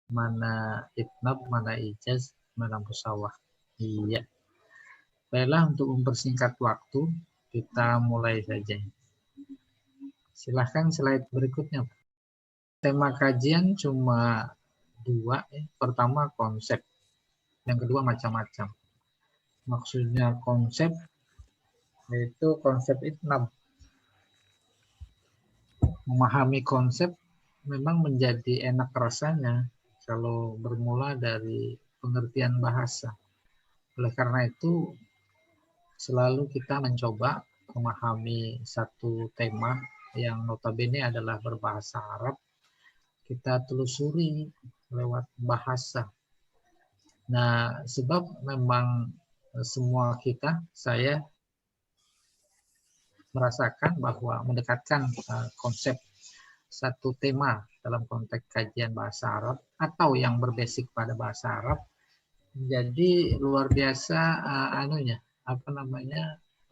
mana itnab, mana ijaz, mana musawah. Iya. Baiklah, untuk mempersingkat waktu, kita mulai saja. Silahkan slide berikutnya. Tema kajian cuma 2. Pertama konsep, yang kedua macam-macam. Maksudnya konsep, yaitu konsep itnab. Memahami konsep memang menjadi enak rasanya kalau bermula dari pengertian bahasa. Oleh karena itu, selalu kita mencoba memahami satu tema yang notabene adalah berbahasa Arab, kita telusuri lewat bahasa. Nah, sebab memang semua kita, saya merasakan bahwa mendekatkan konsep satu tema dalam konteks kajian bahasa Arab atau yang berbasik pada bahasa Arab, jadi luar biasa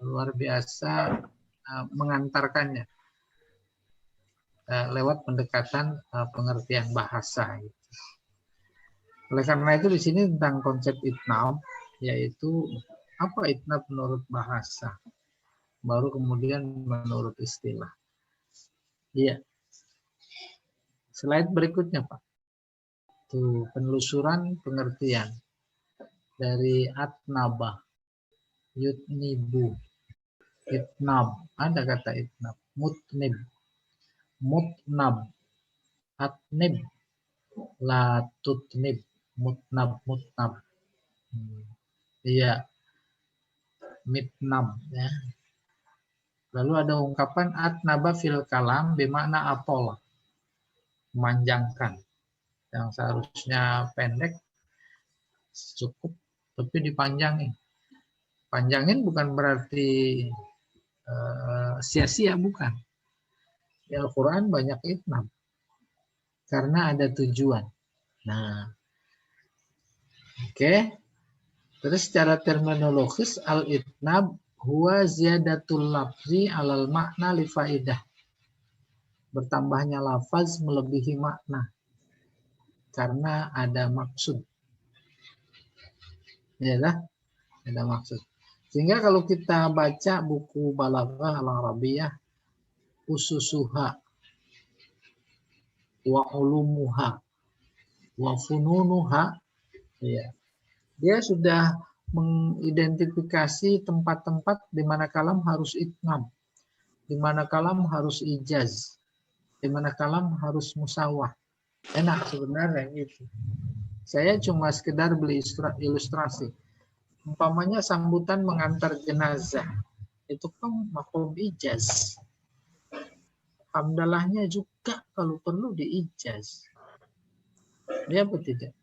luar biasa mengantarkannya lewat pendekatan pengertian bahasa. Gitu. Oleh karena itu di sini tentang konsep itnab, yaitu apa itnab menurut bahasa, baru kemudian menurut istilah. Iya. Slide berikutnya, Pak. Tuh, penelusuran pengertian dari atnabah, yutnibu, itnab, ada kata itnab, mutnib, mutnab, atnib, latutnib, mutnab. Iya, mitnab. Ya. Lalu ada ungkapan atnaba fil kalam bermakna atol, memanjangkan. Yang seharusnya pendek cukup, tapi dipanjangin. Panjangin bukan berarti sia-sia, bukan. Di Al-Quran banyak itnab karena ada tujuan. Nah, oke. Terus secara terminologis al-itnab huwa ziyadatul lafzi alal makna li faidah. Bertambahnya lafaz melebihi makna karena ada maksud. Ya, ada maksud. Sehingga kalau kita baca buku Balaghah al-Arabiyah, ususuha wa ulumuha wa fununuha, ya, dia sudah mengidentifikasi tempat-tempat di mana kalam harus itnab, di mana kalam harus ijaz, di mana kalam harus musawah. Enak sebenarnya gitu. Saya cuma sekedar beli ilustrasi. Umpamanya sambutan mengantar jenazah, itu kan makom ijaz. Hamdalahnya juga kalau perlu diijaz. Ya apa tidak?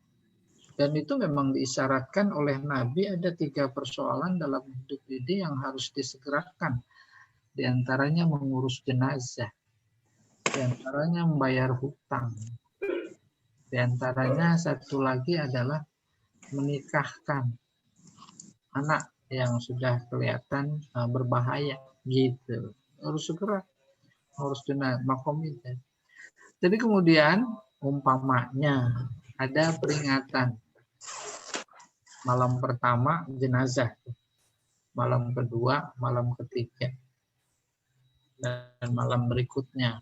Dan itu memang diisyaratkan oleh Nabi, ada 3 persoalan dalam hidup ini yang harus disegerakan. Di antaranya mengurus jenazah. Di antaranya membayar hutang. Di antaranya satu lagi adalah menikahkan anak yang sudah kelihatan berbahaya. Gitu. Harus segera. Harus jenazah. Makom itu. Jadi kemudian umpamanya ada peringatan. Malam pertama jenazah, malam kedua, malam ketiga, dan malam berikutnya.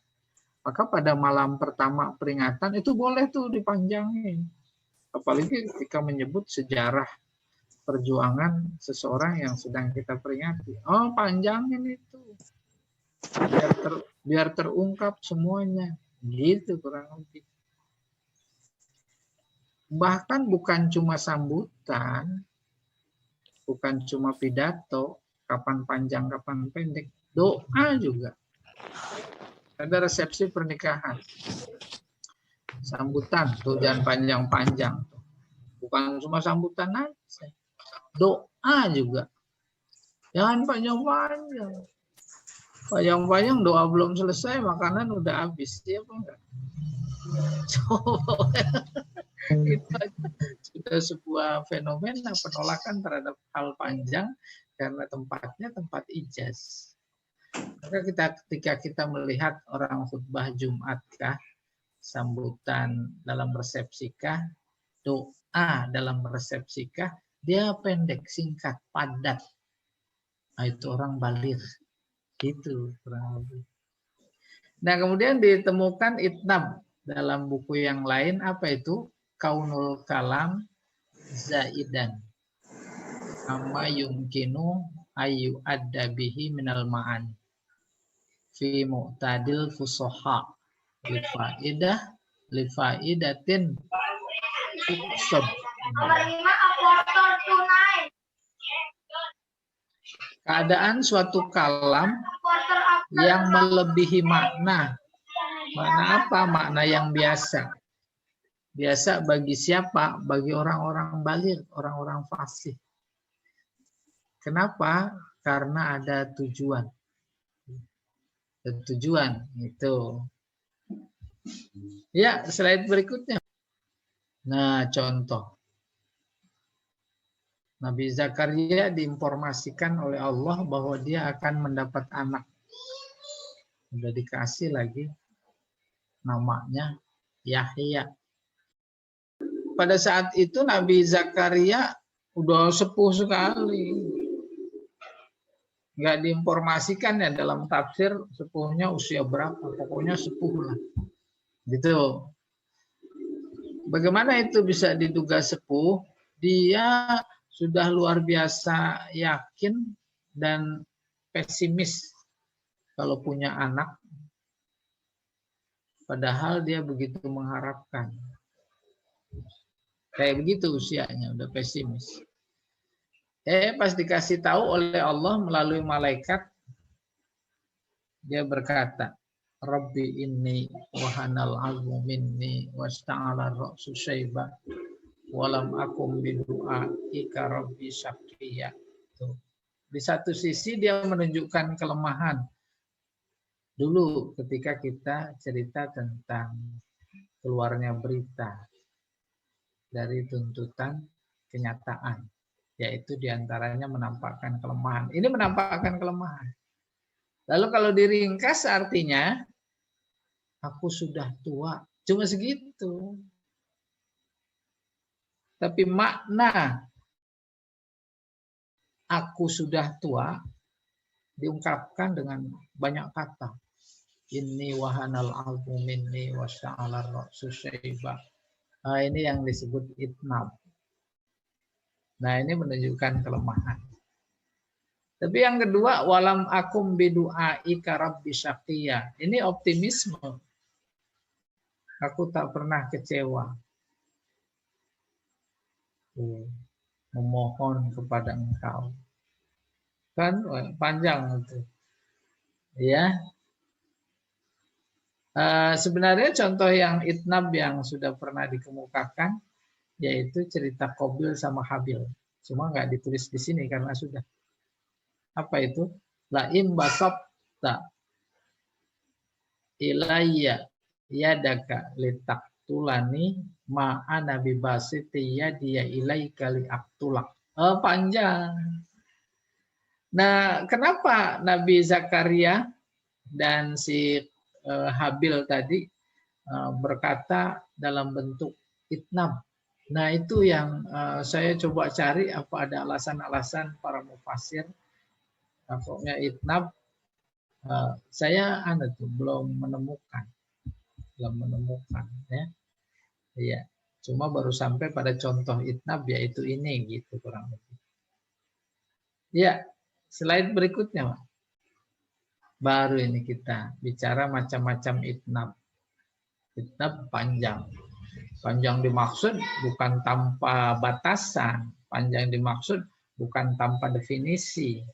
Maka pada malam pertama peringatan itu boleh tuh dipanjangin. Apalagi ketika menyebut sejarah perjuangan seseorang yang sedang kita peringati. Oh, panjangin itu. Biar terungkap semuanya. Gitu kurang lebih. Bahkan bukan cuma sambutan, bukan cuma pidato, kapan panjang, kapan pendek, doa juga. Ada resepsi pernikahan. Sambutan, tuh jangan panjang-panjang. Bukan cuma sambutan aja. Doa juga. Jangan panjang-panjang. Panjang-panjang doa belum selesai, makanan udah habis. Iya apa enggak? Itu sudah sebuah fenomena penolakan terhadap hal panjang karena tempatnya tempat ijaz. Maka ketika kita melihat orang khutbah Jumat kah, sambutan dalam resepsikah, doa dalam resepsikah, dia pendek, singkat, padat. Nah, itu orang baligh. Itu kurang lebih. Nah, kemudian ditemukan itnab dalam buku yang lain, apa itu? Kaunul kalam zaidan. Amma yumkinu ayu adda bihi minal ma'an. Fi mu'tadil fusoha. Lifaidatin uksud. Keadaan suatu kalam yang melebihi makna. Makna apa? Makna yang biasa. Biasa bagi siapa? Bagi orang-orang baligh, orang-orang fasih. Kenapa? Karena ada tujuan. Tujuan itu. Ya, slide berikutnya. Nah, contoh. Nabi Zakaria diinformasikan oleh Allah bahwa dia akan mendapat anak. Sudah dikasih lagi namanya Yahya. Pada saat itu Nabi Zakaria udah sepuh sekali. Nggak diinformasikan ya dalam tafsir sepuhnya usia berapa. Pokoknya sepuh lah. Gitu. Bagaimana itu bisa diduga sepuh? Dia sudah luar biasa yakin dan pesimis kalau punya anak. Padahal dia begitu mengharapkan. Kayak begitu usianya, udah pesimis. Pas dikasih tahu oleh Allah melalui malaikat, dia berkata, Rabbi inni wahanal azmu minni wasta'ala ra'su syaiba walam akum bidu'aika rabbi syaqiyya. Di satu sisi dia menunjukkan kelemahan. Dulu ketika kita cerita tentang keluarnya berita dari tuntutan kenyataan, yaitu diantaranya menampakkan kelemahan. Ini menampakkan kelemahan. Lalu kalau diringkas artinya, aku sudah tua. Cuma segitu. Tapi makna aku sudah tua diungkapkan dengan banyak kata. Inni wahanal albu minni wasya'alar ra'su syaiba. Nah, ini yang disebut itnab. Nah, ini menunjukkan kelemahan. Tapi yang kedua, walam akum bidu'aika rabbi syaqiyya. Ini optimisme. Aku tak pernah kecewa. Memohon kepada engkau. Kan panjang itu. Ya. Sebenarnya contoh yang itnab yang sudah pernah dikemukakan yaitu cerita Qabil sama Habil. Cuma nggak ditulis di sini karena sudah. Apa itu? La im basabta ilayya yadaka litaktulani ma'ana bibasiti yadiya ilaika liaktulak. Panjang. Nah, kenapa Nabi Zakaria dan si Habil tadi berkata dalam bentuk itnab? Nah, itu yang saya coba cari apa ada alasan-alasan para mufassir. Pokoknya itnab saya belum menemukan ya. Iya, cuma baru sampai pada contoh itnab yaitu ini gitu kurang lebih. Ya, slide berikutnya, Pak. Baru ini kita bicara macam-macam itnab. Itnab panjang. Panjang dimaksud bukan tanpa batasan, panjang dimaksud bukan tanpa definisi.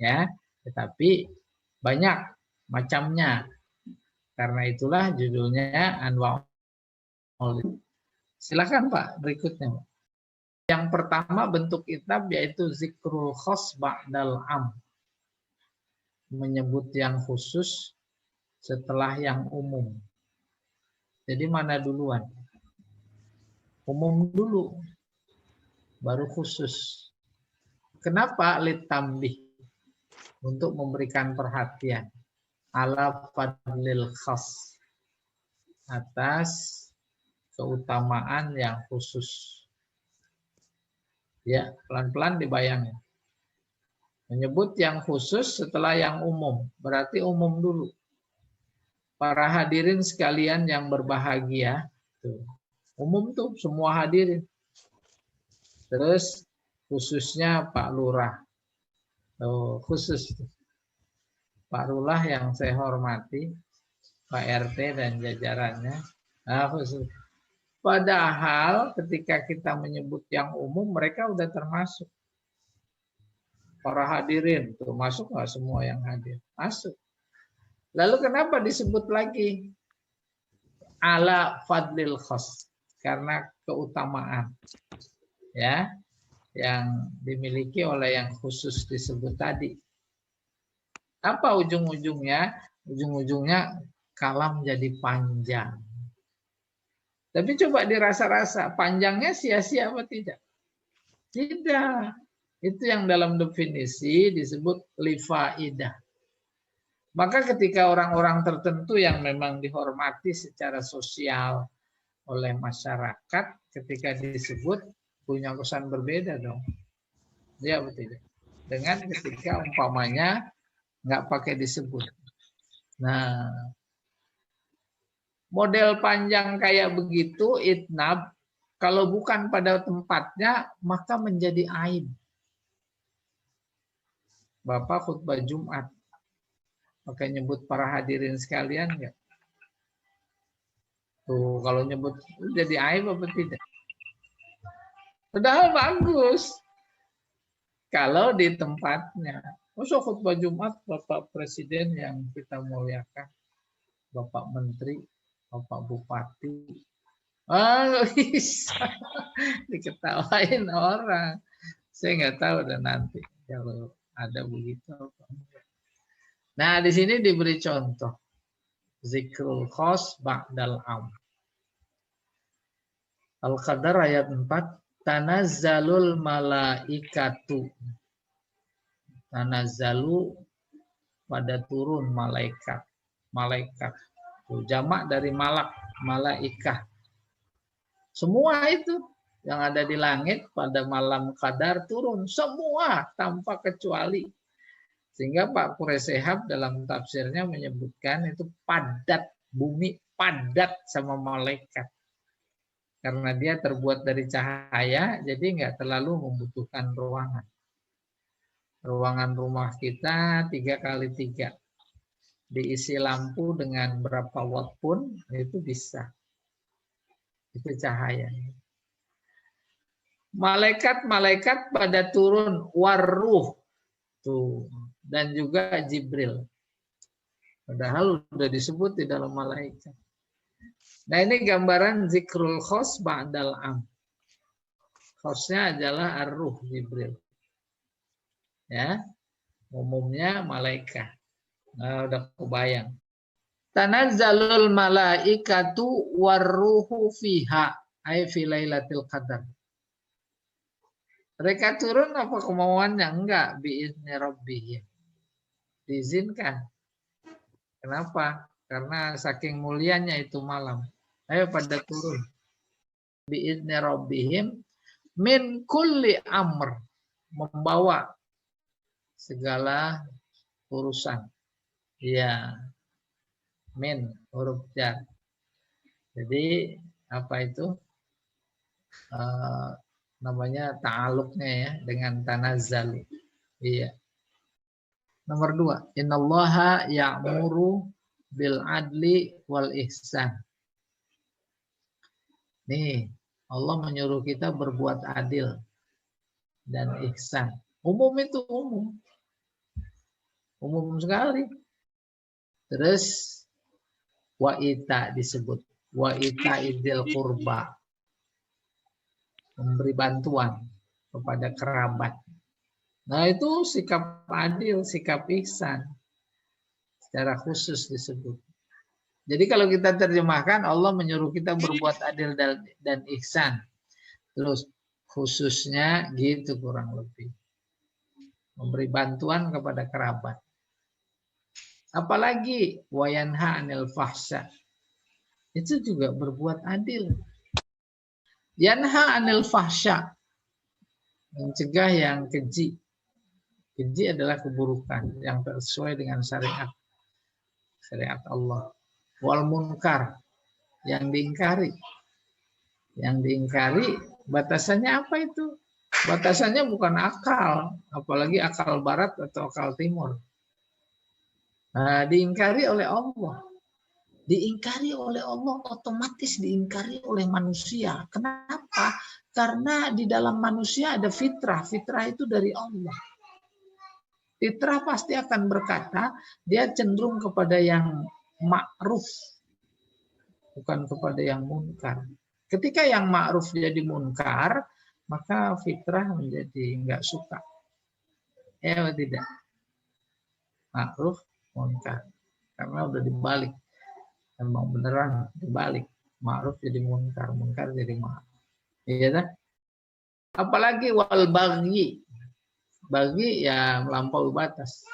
Ya, tetapi banyak macamnya. Karena itulah judulnya Anwa'ul. Silakan Pak, berikutnya. Yang pertama bentuk itnab yaitu zikrul khos ba'dal am. Menyebut yang khusus setelah yang umum. Jadi mana duluan? Umum dulu, baru khusus. Kenapa litambih? Untuk memberikan perhatian. Ala fadlil khas. atas keutamaan yang khusus. Ya, pelan-pelan dibayangin. Menyebut yang khusus setelah yang umum. Berarti umum dulu. Para hadirin sekalian yang berbahagia. Tuh. Umum tuh semua hadirin. Terus khususnya Pak Lurah. Tuh, khusus. Pak Lurah yang saya hormati. Pak RT dan jajarannya. Nah, khusus. Padahal ketika kita menyebut yang umum, mereka udah termasuk. Para hadirin, tuh masuk nggak semua yang hadir? Masuk. Lalu kenapa disebut lagi? Ala fadlil khas. Karena keutamaan. Ya, yang dimiliki oleh yang khusus disebut tadi. Apa ujung-ujungnya? Ujung-ujungnya kalam jadi panjang. Tapi coba dirasa-rasa, panjangnya sia-sia apa tidak? Tidak. Itu yang dalam definisi disebut lifaidah. Maka ketika orang-orang tertentu yang memang dihormati secara sosial oleh masyarakat, ketika disebut punya kesan berbeda dong. Ya betul. Dengan ketika umpamanya nggak pakai disebut. Nah, model panjang kayak begitu, itnab, kalau bukan pada tempatnya, maka menjadi aib. Bapak khutbah Jumat, pakai nyebut para hadirin sekalian nggak? Tuh, kalau nyebut jadi aib apa tidak? Padahal bagus. Kalau di tempatnya. Masa khutbah Jumat Bapak Presiden yang kita muliakan, Bapak Menteri, Bapak Bupati, bisa diketawain orang. Saya nggak tahu dan nanti kalau ada begitu. Nah, di sini diberi contoh zikrul khos ba'dal am. Al-Qadar ayat 4, tanazzalul malaikatu. Tanazzalu pada turun malaikat. Malaikat. Jamak dari malak, malaikah. Semua itu yang ada di langit pada malam Qadar turun. Semua tanpa kecuali. Sehingga Pak Quresyihab dalam tafsirnya menyebutkan itu padat. Bumi padat sama malaikat. Karena dia terbuat dari cahaya, jadi nggak terlalu membutuhkan ruangan. Ruangan rumah kita 3x3. Diisi lampu dengan berapa watt pun, itu bisa. Itu cahaya. Malaikat-malaikat pada turun waruh. Tuh. Dan juga Jibril. Padahal sudah disebut di dalam malaikat. Nah, ini gambaran zikrul khos ba'dal am. Khosnya adalah ar-ruh Jibril. Ya. Umumnya malaikat. Nah, udah kebayang. Tanazzalul malaikatu warruhu fiha ay fi lailatul qadar. Mereka turun apa kemauannya? Enggak, biizni rabbihim. Diizinkan. Kenapa? Karena saking mulianya itu malam. Ayo pada turun. Biizni rabbihim min kulli amr. Membawa segala urusan. Ya. Min huruf jar. Jadi apa itu? Namanya ta'aluknya ya dengan tanazzalu. Iya. Nomor 2, innallaha ya'muru bil adli wal ihsan. Nih, Allah menyuruh kita berbuat adil dan ihsan. Umum itu umum. Umum sekali. Terus wa ita disebut. Wa ita idil qurba. Memberi bantuan kepada kerabat. Nah, itu sikap adil, sikap ihsan. Secara khusus disebut. Jadi kalau kita terjemahkan, Allah menyuruh kita berbuat adil dan ihsan. Terus khususnya gitu kurang lebih. Memberi bantuan kepada kerabat. Apalagi wayanha anil fahsya. itu juga berbuat adil. Yanha anil fahsya, mencegah yang keji. Keji adalah keburukan yang sesuai dengan syariat Allah. Wal munkar, yang diingkari. Yang diingkari batasannya apa itu? Batasannya bukan akal, apalagi akal barat atau akal timur. Nah, diingkari oleh Allah. Diingkari oleh Allah, otomatis diingkari oleh manusia. Kenapa? Karena di dalam manusia ada fitrah. Fitrah itu dari Allah. Fitrah pasti akan berkata, dia cenderung kepada yang ma'ruf, bukan kepada yang munkar. Ketika yang ma'ruf jadi munkar, maka fitrah menjadi enggak suka. Ya tidak? Ma'ruf, munkar. Karena udah dibalik. Memang beneran dibalik. Ma'ruf jadi munkar, munkar jadi ma'ruf. Iya kan? Apalagi wal baghi. Bagi ya melampaui batas.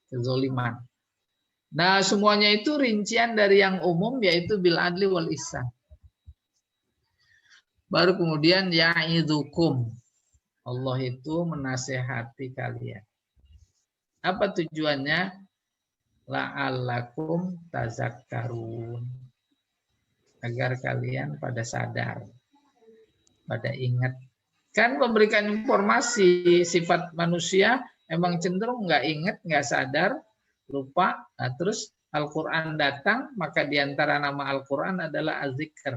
Kezoliman. Nah, semuanya itu rincian dari yang umum, yaitu bil adli wal ihsan. Baru kemudian ya'idzukum. Allah itu menasehati kalian. Apa tujuannya? La'allakum tazakkarun. Agar kalian pada sadar, pada ingat. Kan memberikan informasi sifat manusia emang cenderung nggak ingat, nggak sadar, lupa. Nah, terus Al-Quran datang, maka diantara nama Al-Quran adalah Az-Zikr.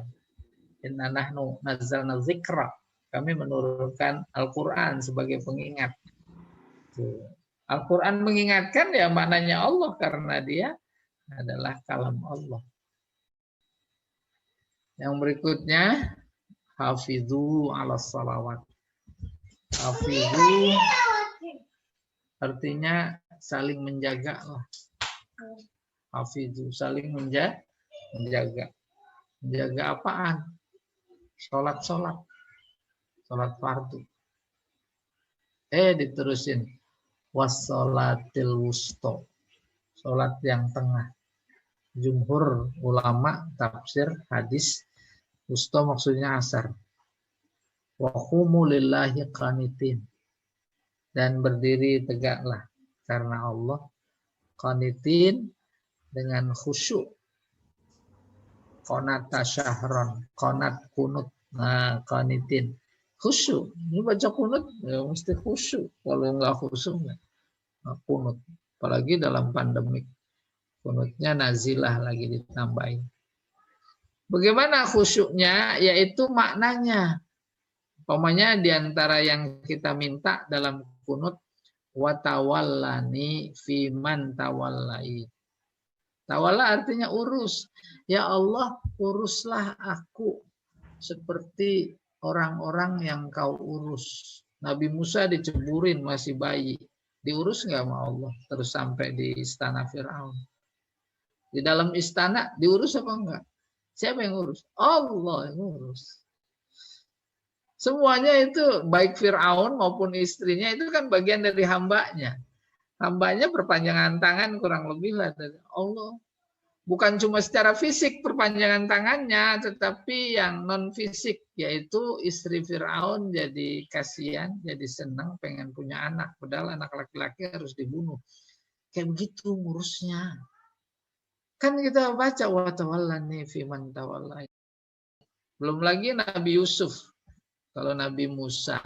Inna nahnu nazzalna dzikra. Kami menurunkan Al-Quran sebagai pengingat. Al-Quran mengingatkan ya maknanya Allah karena dia adalah kalam Allah. Yang berikutnya, hafidhu ala salawat. Hafidhu artinya saling menjaga lah. Hafidhu saling menjaga. Menjaga apaan? Sholat fardu. Diterusin. Wassolatil wusto. Sholat yang tengah. Jumhur ulama tafsir hadis wusto maksudnya asar. Wa qumu lillahi qanitin. Dan berdiri tegaklah karena Allah. Qanitin dengan khusyuk. Qanata syahron, qanat kunut. Nah, qanitin. Khusyuk. Ini baca kunut ya mesti khusyuk. Kalau enggak khusyuk enggak kunut. Apalagi dalam pandemik. Kunutnya nazilah lagi ditambahin. Bagaimana khusyuknya? Yaitu maknanya. Umpamanya diantara yang kita minta dalam kunut, watawallani fiman tawallai. Tawalla artinya urus. Ya Allah, uruslah aku seperti orang-orang yang kau urus. Nabi Musa diceburin masih bayi. Diurus nggak sama Allah? Terus sampai di istana Fir'aun. Di dalam istana diurus apa enggak? Siapa yang urus? Allah yang urus. Semuanya itu baik Fir'aun maupun istrinya itu kan bagian dari hambanya. Hambanya perpanjangan tangan kurang lebih lah dari Allah. Bukan cuma secara fisik perpanjangan tangannya, tetapi yang non fisik, yaitu istri Fir'aun jadi kasihan, jadi senang, pengen punya anak. Padahal anak laki-laki harus dibunuh. Kayak begitu ngurusnya. Kan kita baca wa tawallani fiman tawallai. Belum lagi Nabi Yusuf. Kalau Nabi Musa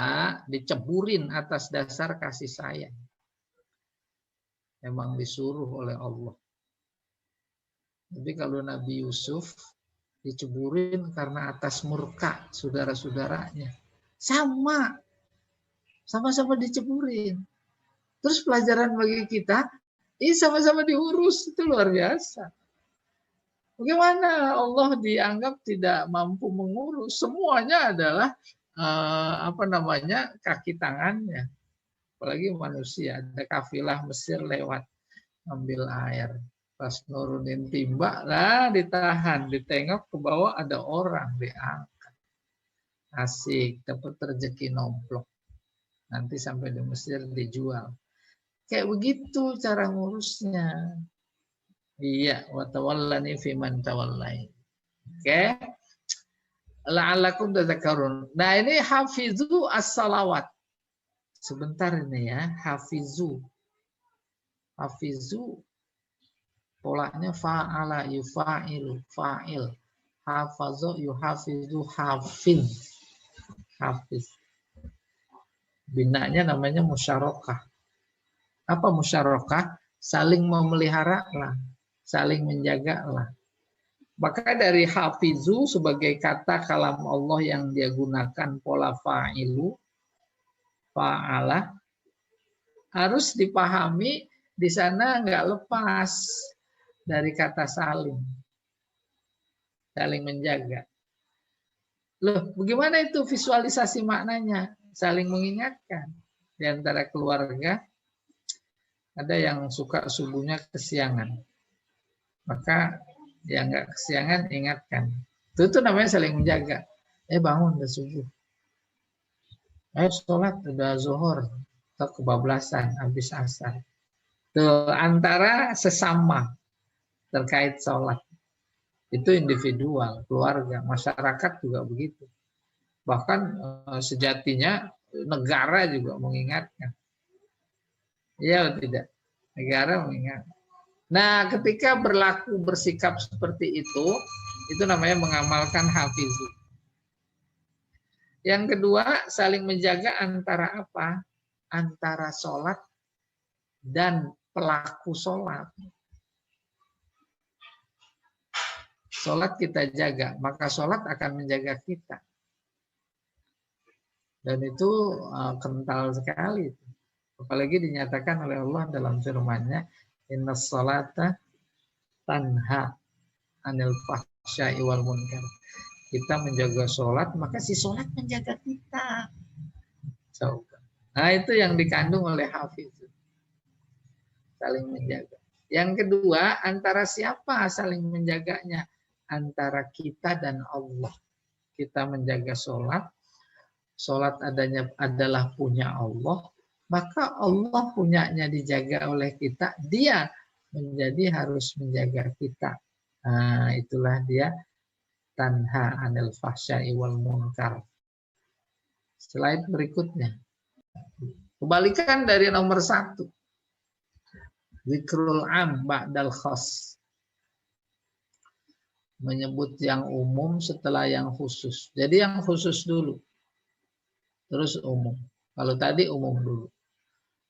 diceburin atas dasar kasih sayang. Memang disuruh oleh Allah. Tapi kalau Nabi Yusuf diceburin karena atas murka saudara-saudaranya. Sama-sama diceburin. Terus pelajaran bagi kita, ini sama-sama diurus, itu luar biasa. Bagaimana Allah dianggap tidak mampu mengurus? Semuanya adalah kaki tangannya. Apalagi manusia, ada kafilah Mesir lewat ambil air. Pas nurunin timba, ditahan, ditengok ke bawah ada orang diangkat. Asik, dapat rezeki nomplok. Nanti sampai di Mesir dijual. Kayak begitu cara ngurusnya. Iya, wa tawallani fiman tawallai. Oke. La'allakum tadhakkarun. Nah, ini hafizu as-salawat. Sebentar ini ya, hafizu. Hafizu polanya fa'ala yufa'ilu, fa'il. Hafazu yuhafizu, hafiz. Hafiz. Binanya namanya musyarakah. Apa musyarakah? Saling memelihara lah, saling menjaga lah. Maka dari hafizu sebagai kata kalam Allah yang dia gunakan pola fa'ilu, fa'ala, harus dipahami di sana nggak lepas dari kata saling. Saling menjaga. Loh, bagaimana itu visualisasi maknanya? Saling mengingatkan. Di antara keluarga, ada yang suka subuhnya kesiangan. Maka yang nggak kesiangan ingatkan. Itu namanya saling menjaga. Bangun udah subuh. Ayo sholat udah zuhur atau kebablasan habis asar. Tuh antara sesama terkait sholat. Itu individual, keluarga, masyarakat juga begitu. Bahkan sejatinya negara juga mengingatkan. Iya atau tidak? Negara mengingatkan. Nah, ketika berlaku bersikap seperti itu namanya mengamalkan hafizu. Yang kedua, saling menjaga antara apa? Antara sholat dan pelaku sholat. Sholat kita jaga, maka sholat akan menjaga kita. Dan itu kental sekali. Apalagi dinyatakan oleh Allah dalam firman-Nya, innas sholata tanha anil fahsya'i wal munkar. Kita menjaga sholat, maka si sholat menjaga kita. Nah, itu yang dikandung oleh hafiz. Saling menjaga. Yang kedua, antara siapa saling menjaganya? Antara kita dan Allah. Kita menjaga sholat. Sholat adalah punya Allah. Maka Allah punyanya dijaga oleh kita. Dia harus menjaga kita. Nah, itulah dia tanha anil fahsya'i wal munkar. Slide berikutnya. Kebalikan dari nomor 1. Zikrul am ba'dal khas. Menyebut yang umum setelah yang khusus. Jadi yang khusus dulu. Terus umum. Kalau tadi umum dulu.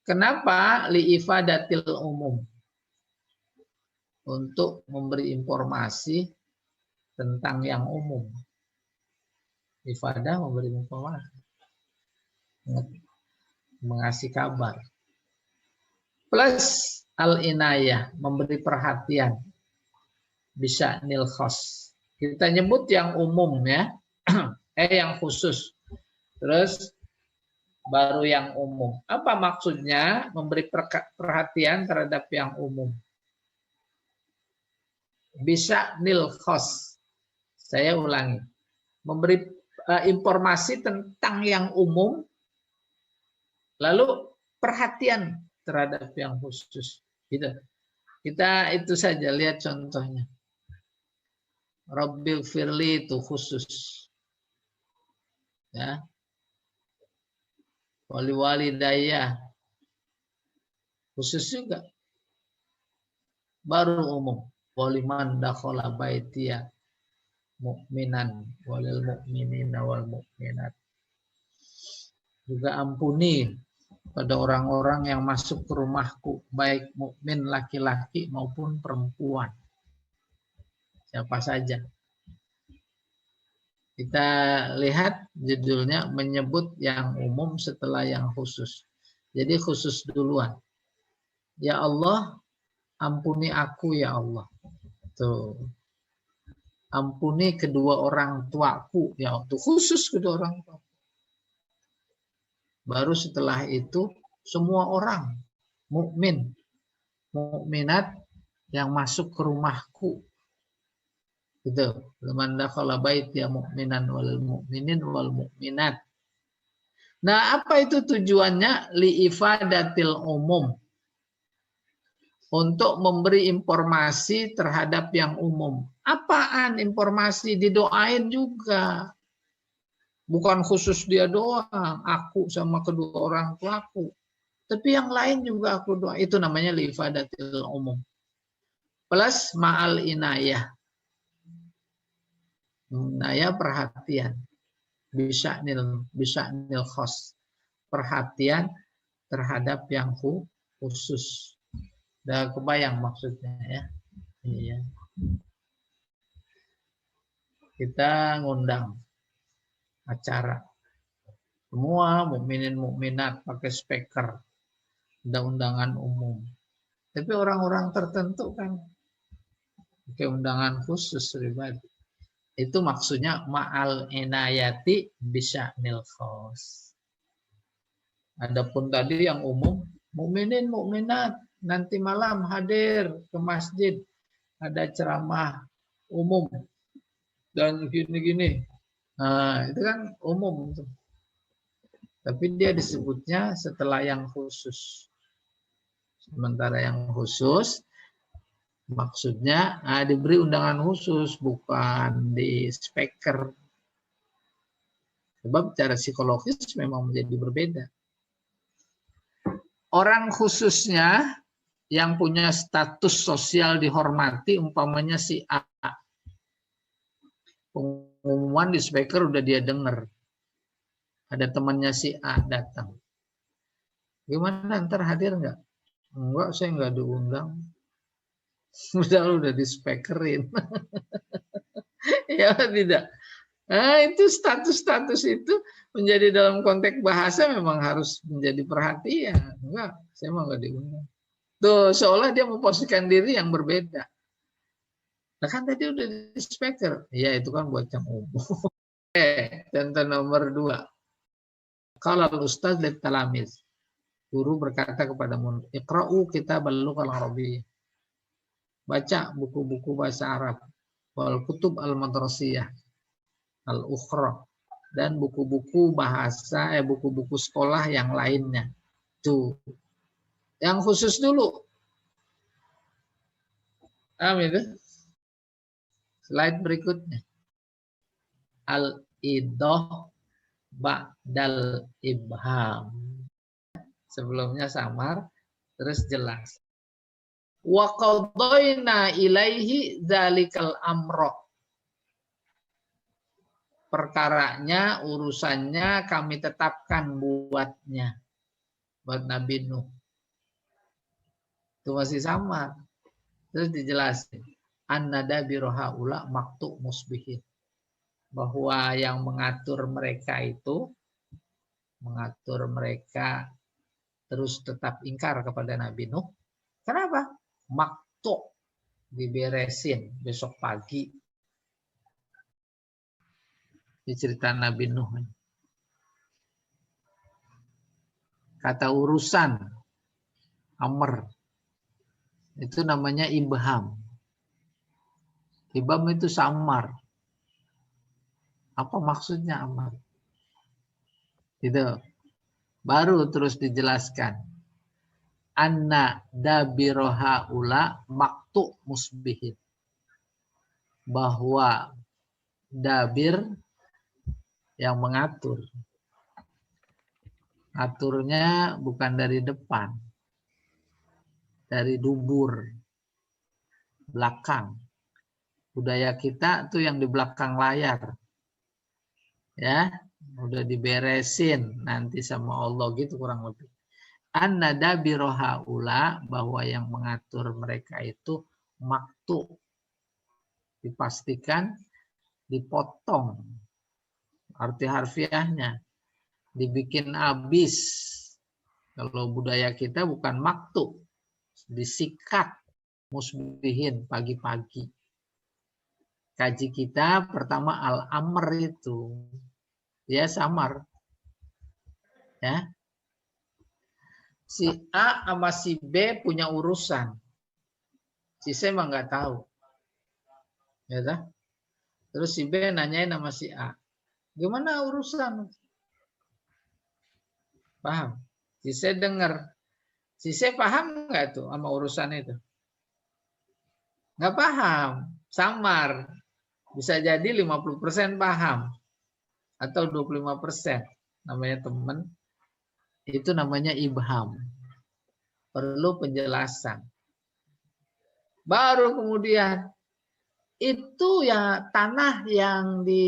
Kenapa li'ifadatil umum? Untuk memberi informasi tentang yang umum. Ifadah memberi informasi. Mengasih kabar. Plus al-inayah, memberi perhatian. Bisa nil khos. Kita nyebut yang umum ya. Yang khusus. Terus baru yang umum. Apa maksudnya memberi perhatian terhadap yang umum? Bisa nil khos. Saya ulangi. Memberi informasi tentang yang umum. Lalu perhatian terhadap yang khusus. Gitu. Kita itu saja lihat contohnya. Rabbil firli itu khusus. Ya. Wali walidayah khusus juga. Baru umum. Waliman dakhala baitiya mu'minan walil mu'minina wal mu'minat. Juga ampuni pada orang-orang yang masuk ke rumahku, baik mukmin laki-laki maupun perempuan. Siapa saja. Kita lihat judulnya menyebut yang umum setelah yang khusus. Jadi khusus duluan. Ya Allah, ampuni aku ya Allah. Tuh. Ampuni kedua orang tuaku ya Allah. Khusus kedua orang tua. Baru setelah itu semua orang mukmin, mukminat yang masuk ke rumahku. Gitu. Man dakhala baitiya mu'minan wal mu'minin wal mu'minat. Nah, apa itu tujuannya? Li'ifadatil umum. Untuk memberi informasi terhadap yang umum. Apaan informasi? Didoain juga. Bukan khusus dia doang, aku sama kedua orang tuaku. Tapi yang lain juga aku doa. Itu namanya li'ifadatil umum. Plus ma'al inayah. Inayah perhatian. Bisa nil khos. Perhatian terhadap yang khusus. Udah kebayang maksudnya ya. Iya. Kita ngundang acara. Semua mukminin mukminat pakai speaker. Ada undangan umum. Tapi orang-orang tertentu kan pakai undangan khusus pribadi. Itu maksudnya ma'al inayati bisa nil khos. Adapun tadi yang umum, mukminin mukminat nanti malam hadir ke masjid, ada ceramah umum dan gini-gini. Nah, itu kan umum. Tapi dia disebutnya setelah yang khusus. Sementara yang khusus maksudnya diberi undangan khusus, bukan di speaker. Sebab secara psikologis memang menjadi berbeda. Orang khususnya yang punya status sosial dihormati, umpamanya si A. Pengumuman di speaker udah dia dengar. Ada temannya si A datang. Gimana, ntar hadir nggak? Enggak, saya nggak diundang. Udah di speakerin. Ya tidak. Nah, itu status-status itu menjadi dalam konteks bahasa memang harus menjadi perhatian. Enggak, saya mah nggak diundang. Tuh, seolah dia memposisikan diri yang berbeda. Nah kan tadi udah di speaker. Ya itu kan buat yang umum. Contoh nomor 2. Kalau Ustaz dan Talamiz. Guru berkata kepada murid, Iqra'u kitab al-lughah al-arabiyyah. Baca buku-buku bahasa Arab. Wal kutub al-madrasiyah. Al-ukhra. Dan buku-buku bahasa, buku-buku sekolah yang lainnya. Tuh. Yang khusus dulu. Itu. Slide berikutnya. Al-idah ba'dal ibham. Sebelumnya samar, terus jelas. Wa qadayna ilaihi dzalikal amra. Perkaranya, urusannya kami tetapkan buatnya. Buat Nabi Nuh. Itu masih samar. Terus dijelasin. An-nada birohaula maktu musbihin. Bahwa yang mengatur mereka itu, mengatur mereka terus tetap ingkar kepada Nabi Nuh. Kenapa? Maktu diberesin besok pagi. Di cerita Nabi Nuh. Kata urusan amr. Itu namanya ibham. Ibham itu samar. Apa maksudnya amar? Itu. Baru terus dijelaskan. Anna dabiroha ula maktu musbihin. Bahwa dabir yang mengatur. Aturnya bukan dari depan. Dari dubur. Belakang. Budaya kita tuh yang di belakang layar. Ya, udah diberesin nanti sama Allah gitu kurang lebih. An-nada birohaula, bahwa yang mengatur mereka itu maktu, dipastikan dipotong, arti harfiahnya dibikin habis. Kalau budaya kita bukan maktu, disikat musbihin pagi-pagi. Kaji kita pertama al-amr itu ya samar. Ya. Si A sama si B punya urusan. Si C mah nggak tahu. Ya dah. Terus si B nanyain sama si A. Gimana urusan? Paham? Si C dengar. Si C paham nggak tuh sama urusan itu? Nggak paham. samar. Bisa jadi 50% paham atau 25%. Namanya teman, itu namanya ibham. Perlu penjelasan. Baru kemudian itu ya tanah yang di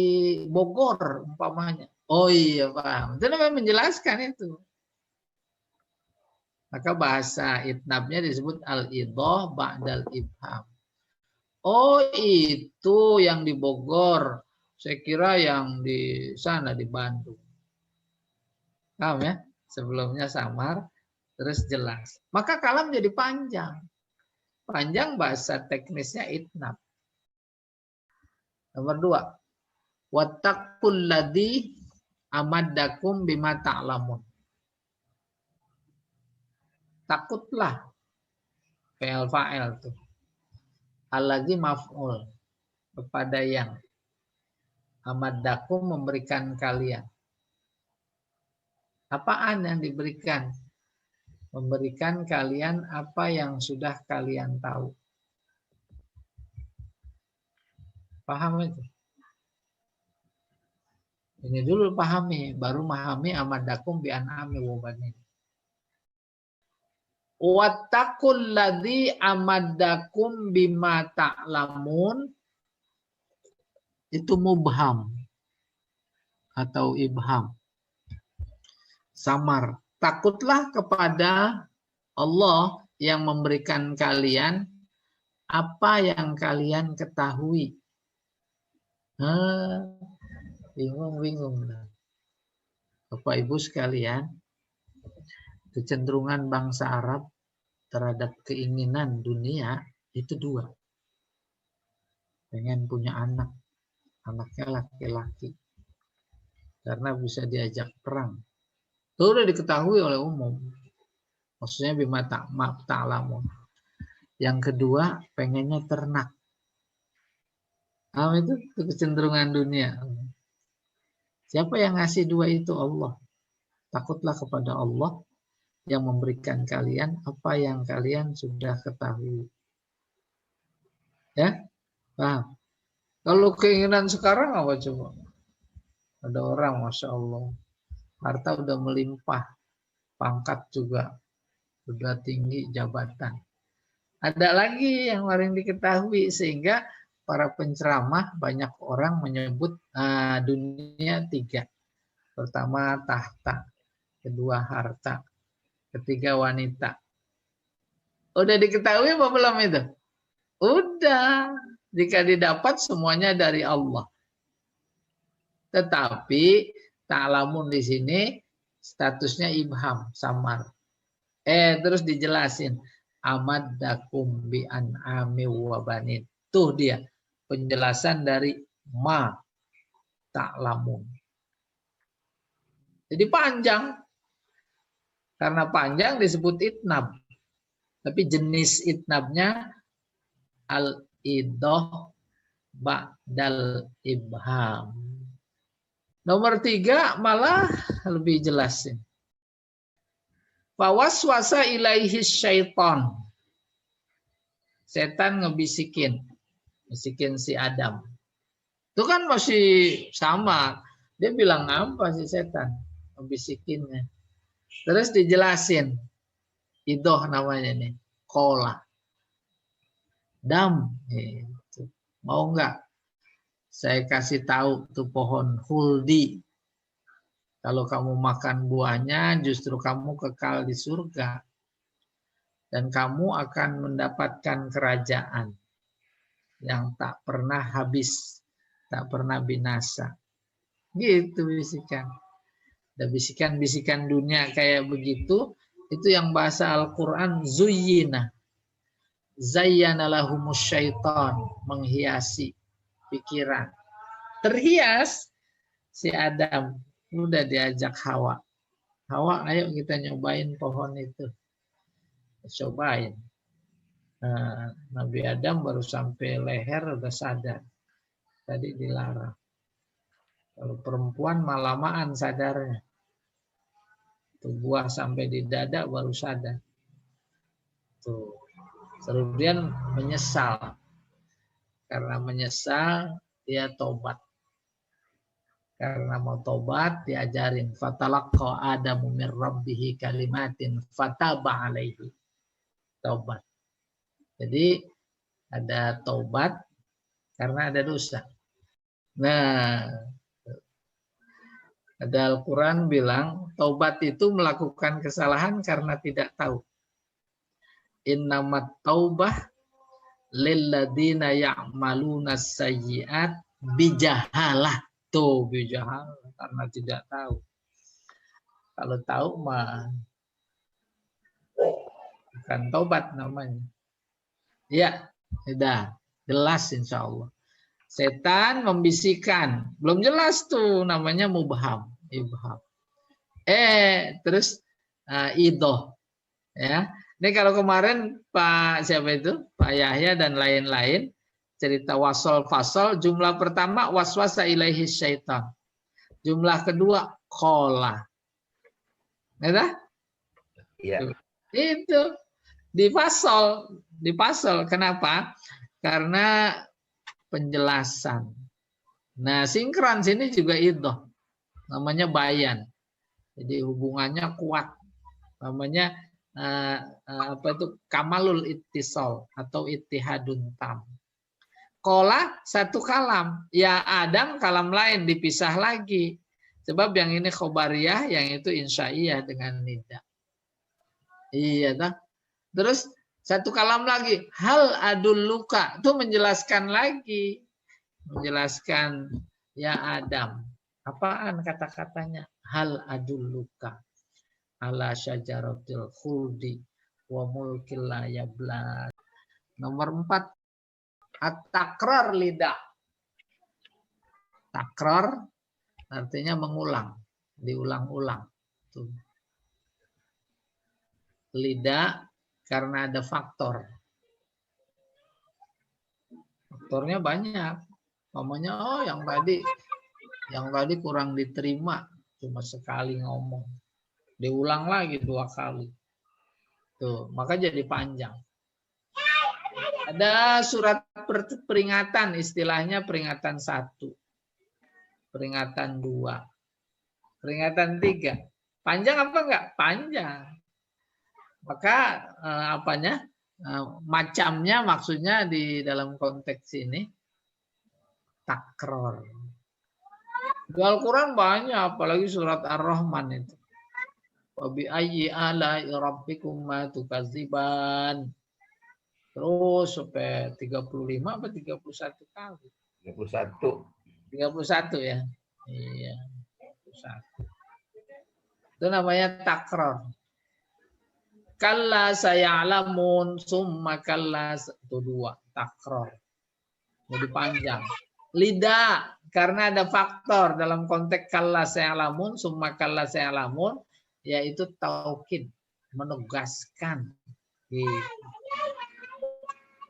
Bogor umpamanya. Oh iya paham. Itu namanya menjelaskan itu. Maka bahasa itnabnya disebut al-idah ba'dal ibham. Oh itu yang di Bogor. Saya kira yang di sana di Bandung. Paham ya? Sebelumnya samar, terus jelas. Maka kalam jadi panjang. Panjang bahasa teknisnya itnab. Nomor 2. Wattaqul ladzi amaddakum bima ta'lamun. Takutlah. Fi'il fa'il tuh. Al-ladzi maf'ul. Kepada yang amaddakum memberikan kalian. Apaan yang diberikan? Memberikan kalian apa yang sudah kalian tahu. Paham itu? Ini dulu pahami, baru memahami amadakum bi an'ami wa banin. Wattaqul ladzi amadakum bima ta'lamun, itu mubham atau ibham. Samar. Takutlah kepada Allah yang memberikan kalian apa yang kalian ketahui. Bingung-bingung. Bapak Ibu sekalian, kecenderungan bangsa Arab terhadap keinginan dunia itu dua. Pengen punya anak, anaknya laki-laki. Karena bisa diajak perang. Itu sudah diketahui oleh umum. Maksudnya bima ta'lamun. Yang kedua, pengennya ternak. Itu kecenderungan dunia. Siapa yang ngasih dua itu? Allah. Takutlah kepada Allah yang memberikan kalian apa yang kalian sudah ketahui. Ya? Paham? Kalau keinginan sekarang apa coba? Ada orang, Masya Allah, harta udah melimpah, pangkat juga udah tinggi, jabatan. Ada lagi yang paling diketahui, sehingga para penceramah banyak orang menyebut dunia tiga. Pertama tahta, kedua harta, ketiga wanita. Udah diketahui apa belum itu? Udah. Jika didapat semuanya dari Allah. Tetapi ta'lamun di sini statusnya ibham, samar. Terus dijelasin. Amaddakum bi an'ami wa banin. Tuh dia penjelasan dari ma ta'lamun. Jadi panjang. Karena panjang disebut itnab. Tapi jenis itnabnya al-idah ba'dal ibham. Nomor 3 malah lebih jelasin. Fawaswasa ilaihi syaitan. Setan ngebisikin si Adam. Itu kan masih sama. Dia bilang apa si setan? Ngebisikinnya. Terus dijelasin. Idoh namanya nih. Kola. Dam. Mau nggak? Saya kasih tahu tuh pohon huldi. Kalau kamu makan buahnya, justru kamu kekal di surga. Dan kamu akan mendapatkan kerajaan yang tak pernah habis, tak pernah binasa. Gitu bisikan. Ada bisikan-bisikan dunia kayak begitu, itu yang bahasa Al-Quran zuyyina. Zayyana lahumus syaitan, menghiasi pikiran. Terhias si Adam. Udah diajak Hawa. Hawa, ayo kita nyobain pohon itu. Cobain. Nabi Adam baru sampai leher udah sadar. Tadi dilarang. Kalau perempuan malamaan sadarnya. Tuh buah sampai di dada baru sadar. Tuh. Kemudian menyesal. Karena menyesal, dia tobat. Karena mau tobat, diajarin. Fatalaqqa Adamu min rabbihi kalimatin fataba alaihi. Tobat. Jadi ada tobat karena ada dosa. Nah, ada Al-Quran bilang, tobat itu melakukan kesalahan karena tidak tahu. Innamat taubah lilladzina ya'maluna sayyi'at bijahalah. Tuh, bijahalah, karena tidak tahu. Kalau tahu mah bukan tobat namanya. Ya, sudah jelas insya Allah. Setan membisikkan, belum jelas tuh, namanya mubham, ibham. Terus idoh, ya. Ini kalau kemarin Pak siapa itu, Pak Yahya dan lain-lain cerita wasol fasol, jumlah pertama waswasa ilaihi syaitan, jumlah kedua kola, ya? Iya. Itu di fasol, kenapa? Karena penjelasan. Nah, sinkron sini juga itu namanya bayan. Jadi hubungannya kuat. Namanya apa itu kamalul ittisal atau ittihadun tam. Kola satu kalam, ya Adam kalam lain dipisah lagi. Sebab yang ini khobariyah, yang itu insya'iyah dengan nida. Iya tak? Terus satu kalam lagi, hal adulluka, itu menjelaskan lagi. Menjelaskan ya Adam. Apaan kata-katanya? Hal adulluka ala syajaratil khuldi wa mulkil la yablad. Nomor 4, at-takrar lidah. Takrar artinya mengulang, diulang-ulang. Tuh. Lidah karena ada faktor. Faktornya banyak. Namanya yang tadi kurang diterima, cuma sekali ngomong. Diulang lagi 2 kali. Tuh, maka jadi panjang. Ada surat peringatan, istilahnya peringatan 1. Peringatan 2. Peringatan 3. Panjang apa enggak? Panjang. Maka macamnya maksudnya di dalam konteks ini takror. Di Al-Quran banyak, apalagi surat Ar-Rahman itu. Wa bi ayyi ala'i rabbikuma tukadziban. Terus sampai 35 apa 31 kali? 31. 31 ya. Iya. 31. Itu namanya takror. Kalla saya'lamun summa kalla, itu 2 takror. Jadi panjang. Lidah karena ada faktor dalam konteks kalla saya'lamun summa kalla saya'lamun, yaitu taukid, menegaskan.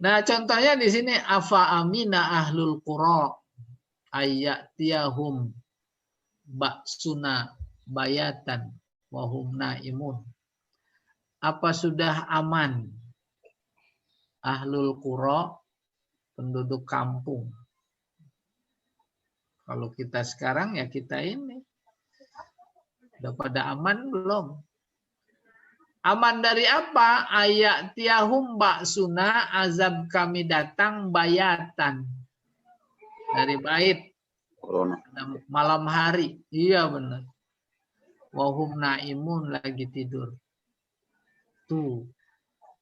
Nah, contohnya di sini afa amina ahlul qura ayatiyahum ba'suna bayatan wa hum naimun. Apa sudah aman ahlul qura, penduduk kampung? Kalau kita sekarang ya kita ini udah pada aman belum? Aman dari apa? Ayatiyahum ba'suna, azab kami datang bayatan. Dari bait. Malam hari. Iya benar. Wahum naimun, lagi tidur. Tuh.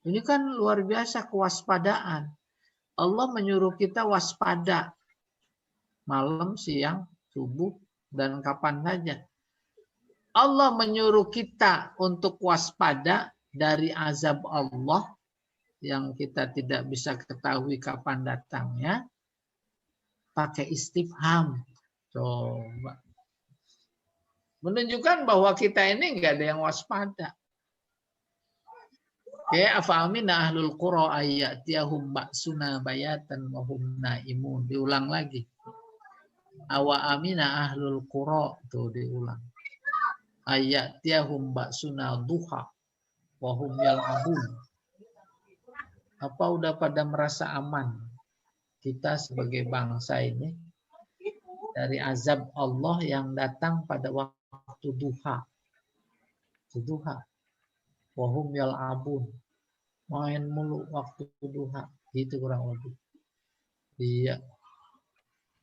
Ini kan luar biasa kewaspadaan. Allah menyuruh kita waspada. Malam, siang, subuh, dan kapan saja. Allah menyuruh kita untuk waspada dari azab Allah yang kita tidak bisa ketahui kapan datangnya, pakai istifham. Coba. Menunjukkan bahwa kita ini enggak ada yang waspada. Ya, afa amina ahlul qura ayatiyahum ba'suna bayatan wa hum naimun. Diulang lagi. Awa amina ahlul qura, tuh diulang. Ayatiyahum ba'suna duha wa hum yal'abun. Apa udah pada merasa aman kita sebagai bangsa ini dari azab Allah yang datang pada waktu duha. Duha. Wahum yal'abun. Main mulu waktu duha. Itu kurang lebih. Iya.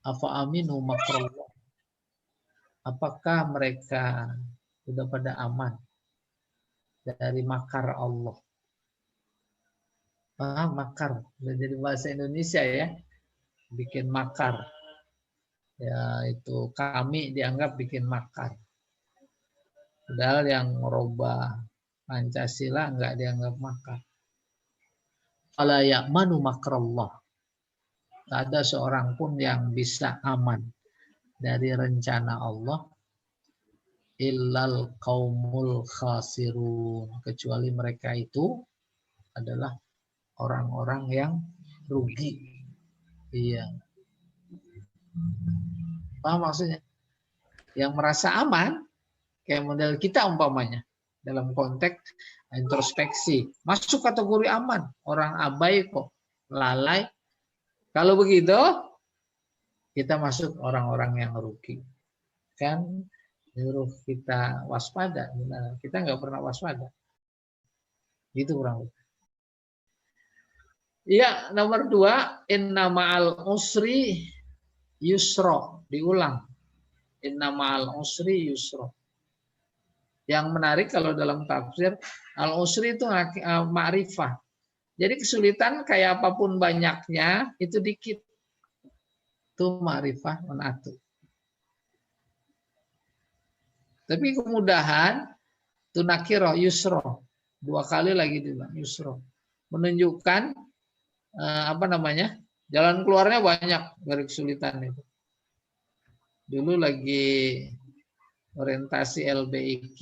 Afa aminu makrallah. Apakah mereka sudah pada aman dari makar Allah? Makar. Udah jadi bahasa Indonesia ya. Bikin makar. Ya itu kami dianggap bikin makar. Padahal yang merubah Pancasila enggak dianggap makar. Fala ya'manu makrallah. Tak ada seorang pun yang bisa aman dari rencana Allah illal qaumul khasirun, kecuali mereka itu adalah orang-orang yang rugi. Iya. Paham maksudnya? Yang merasa aman kayak model kita umpamanya dalam konteks introspeksi, masuk kategori aman, orang abai kok, lalai. Kalau begitu kita masuk orang-orang yang rugi. Kan nyuruh kita waspada, kita nggak pernah waspada. Gitu kurang lebih. Iya, nomor 2, inna ma'al usri yusro, diulang. Inna ma'al usri yusro. Yang menarik kalau dalam tafsir, al-usri itu ma'rifah. Jadi kesulitan kayak apapun banyaknya, itu dikit. Itu ma'rifah menatu. Tapi kemudahan, itu nakiro, yusro. 2 kali lagi dibilang, yusro. Menunjukkan, jalan keluarnya banyak dari kesulitan itu. Dulu lagi orientasi LBIQ,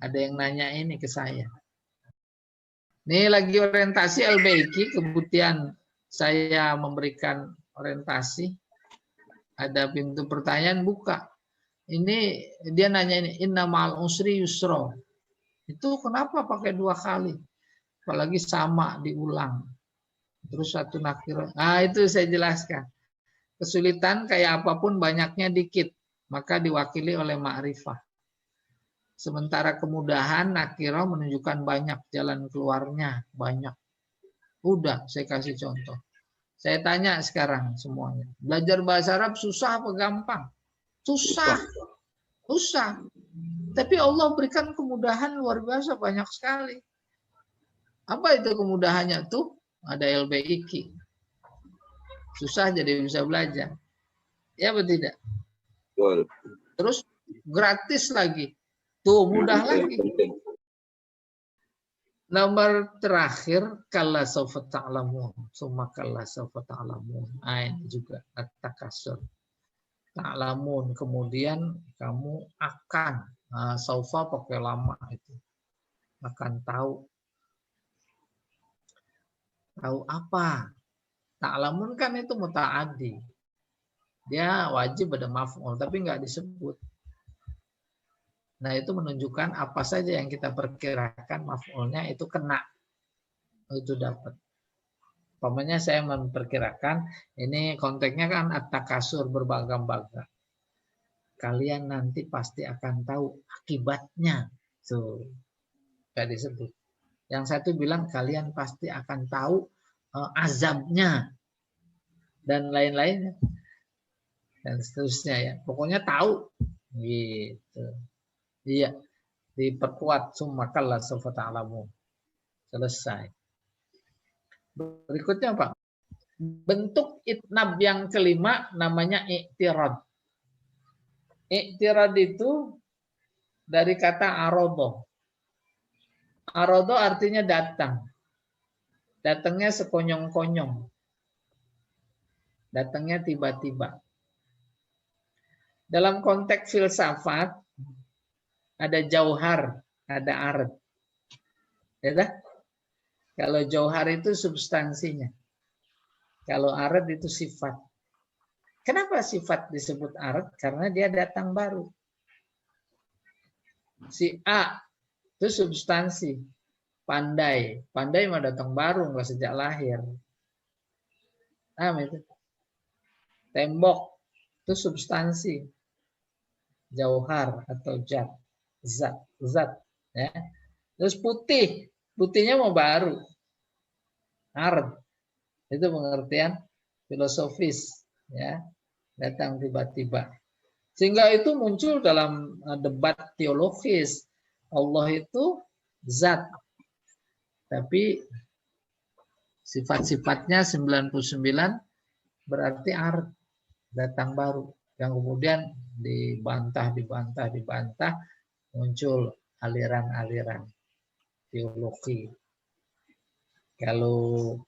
ada yang nanya ini ke saya. Ini lagi orientasi LBIQ, kemudian saya memberikan orientasi, ada pintu pertanyaan buka. Ini dia nanya ini, inna ma'al usri yusro. Itu kenapa pakai 2 kali? Apalagi sama diulang. Terus satu nakiro. Itu saya jelaskan. Kesulitan kayak apapun banyaknya dikit, maka diwakili oleh ma'rifah. Sementara kemudahan nakiro menunjukkan banyak jalan keluarnya, banyak. Udah, saya kasih contoh. Saya tanya sekarang semuanya. Belajar bahasa Arab susah apa gampang? Susah. Susah. Tapi Allah berikan kemudahan luar biasa banyak sekali. Apa itu kemudahannya tuh? Ada LBIQ. Susah jadi bisa belajar. Ya betul tidak? Terus gratis lagi. Tuh mudah lagi. Nomor terakhir, kalla sawfa ta'lamun. Summa kalla sawfa ta'lamun. Ini juga at-takasur. Ta'lamun. Kemudian kamu akan. Sawfa pakai lama itu. Akan tahu. Tahu apa? Ta'lamun kan itu muta'addi. Dia wajib ada maf'ul, tapi nggak disebut. Nah, itu menunjukkan apa saja yang kita perkirakan maf'ulnya itu kena. Itu dapat. Umpamanya saya memperkirakan, ini konteksnya kan at-takasur berbangga-bangga. Kalian nanti pasti akan tahu akibatnya. Tuh, nggak disebut. Yang satu bilang kalian pasti akan tahu azabnya. Dan lain-lainnya. Dan seterusnya ya. Pokoknya tahu. Gitu. Iya, diperkuat summa kalla sawfa ta'lamun. Selesai. Berikutnya Pak. Bentuk itnab yang kelima namanya i'tirad. I'tirad itu dari kata arodo. Arodo artinya datang. Datangnya sekonyong-konyong. Datangnya tiba-tiba. Dalam konteks filsafat, ada jauhar, ada ared. Ya, kalau jauhar itu substansinya. Kalau ared itu sifat. Kenapa sifat disebut ared? Karena dia datang baru. Si A itu substansi. Pandai. Pandai mah datang baru, nggak sejak lahir. Paham itu? Tembok itu substansi, jauhar atau zat, ya. Terus putih, putihnya mau baru, ard, itu pengertian filosofis, ya, datang tiba-tiba. Sehingga itu muncul dalam debat teologis. Allah itu zat, tapi sifat-sifatnya 99 berarti ard, datang baru. Yang kemudian dibantah, muncul aliran-aliran teologi. Kalau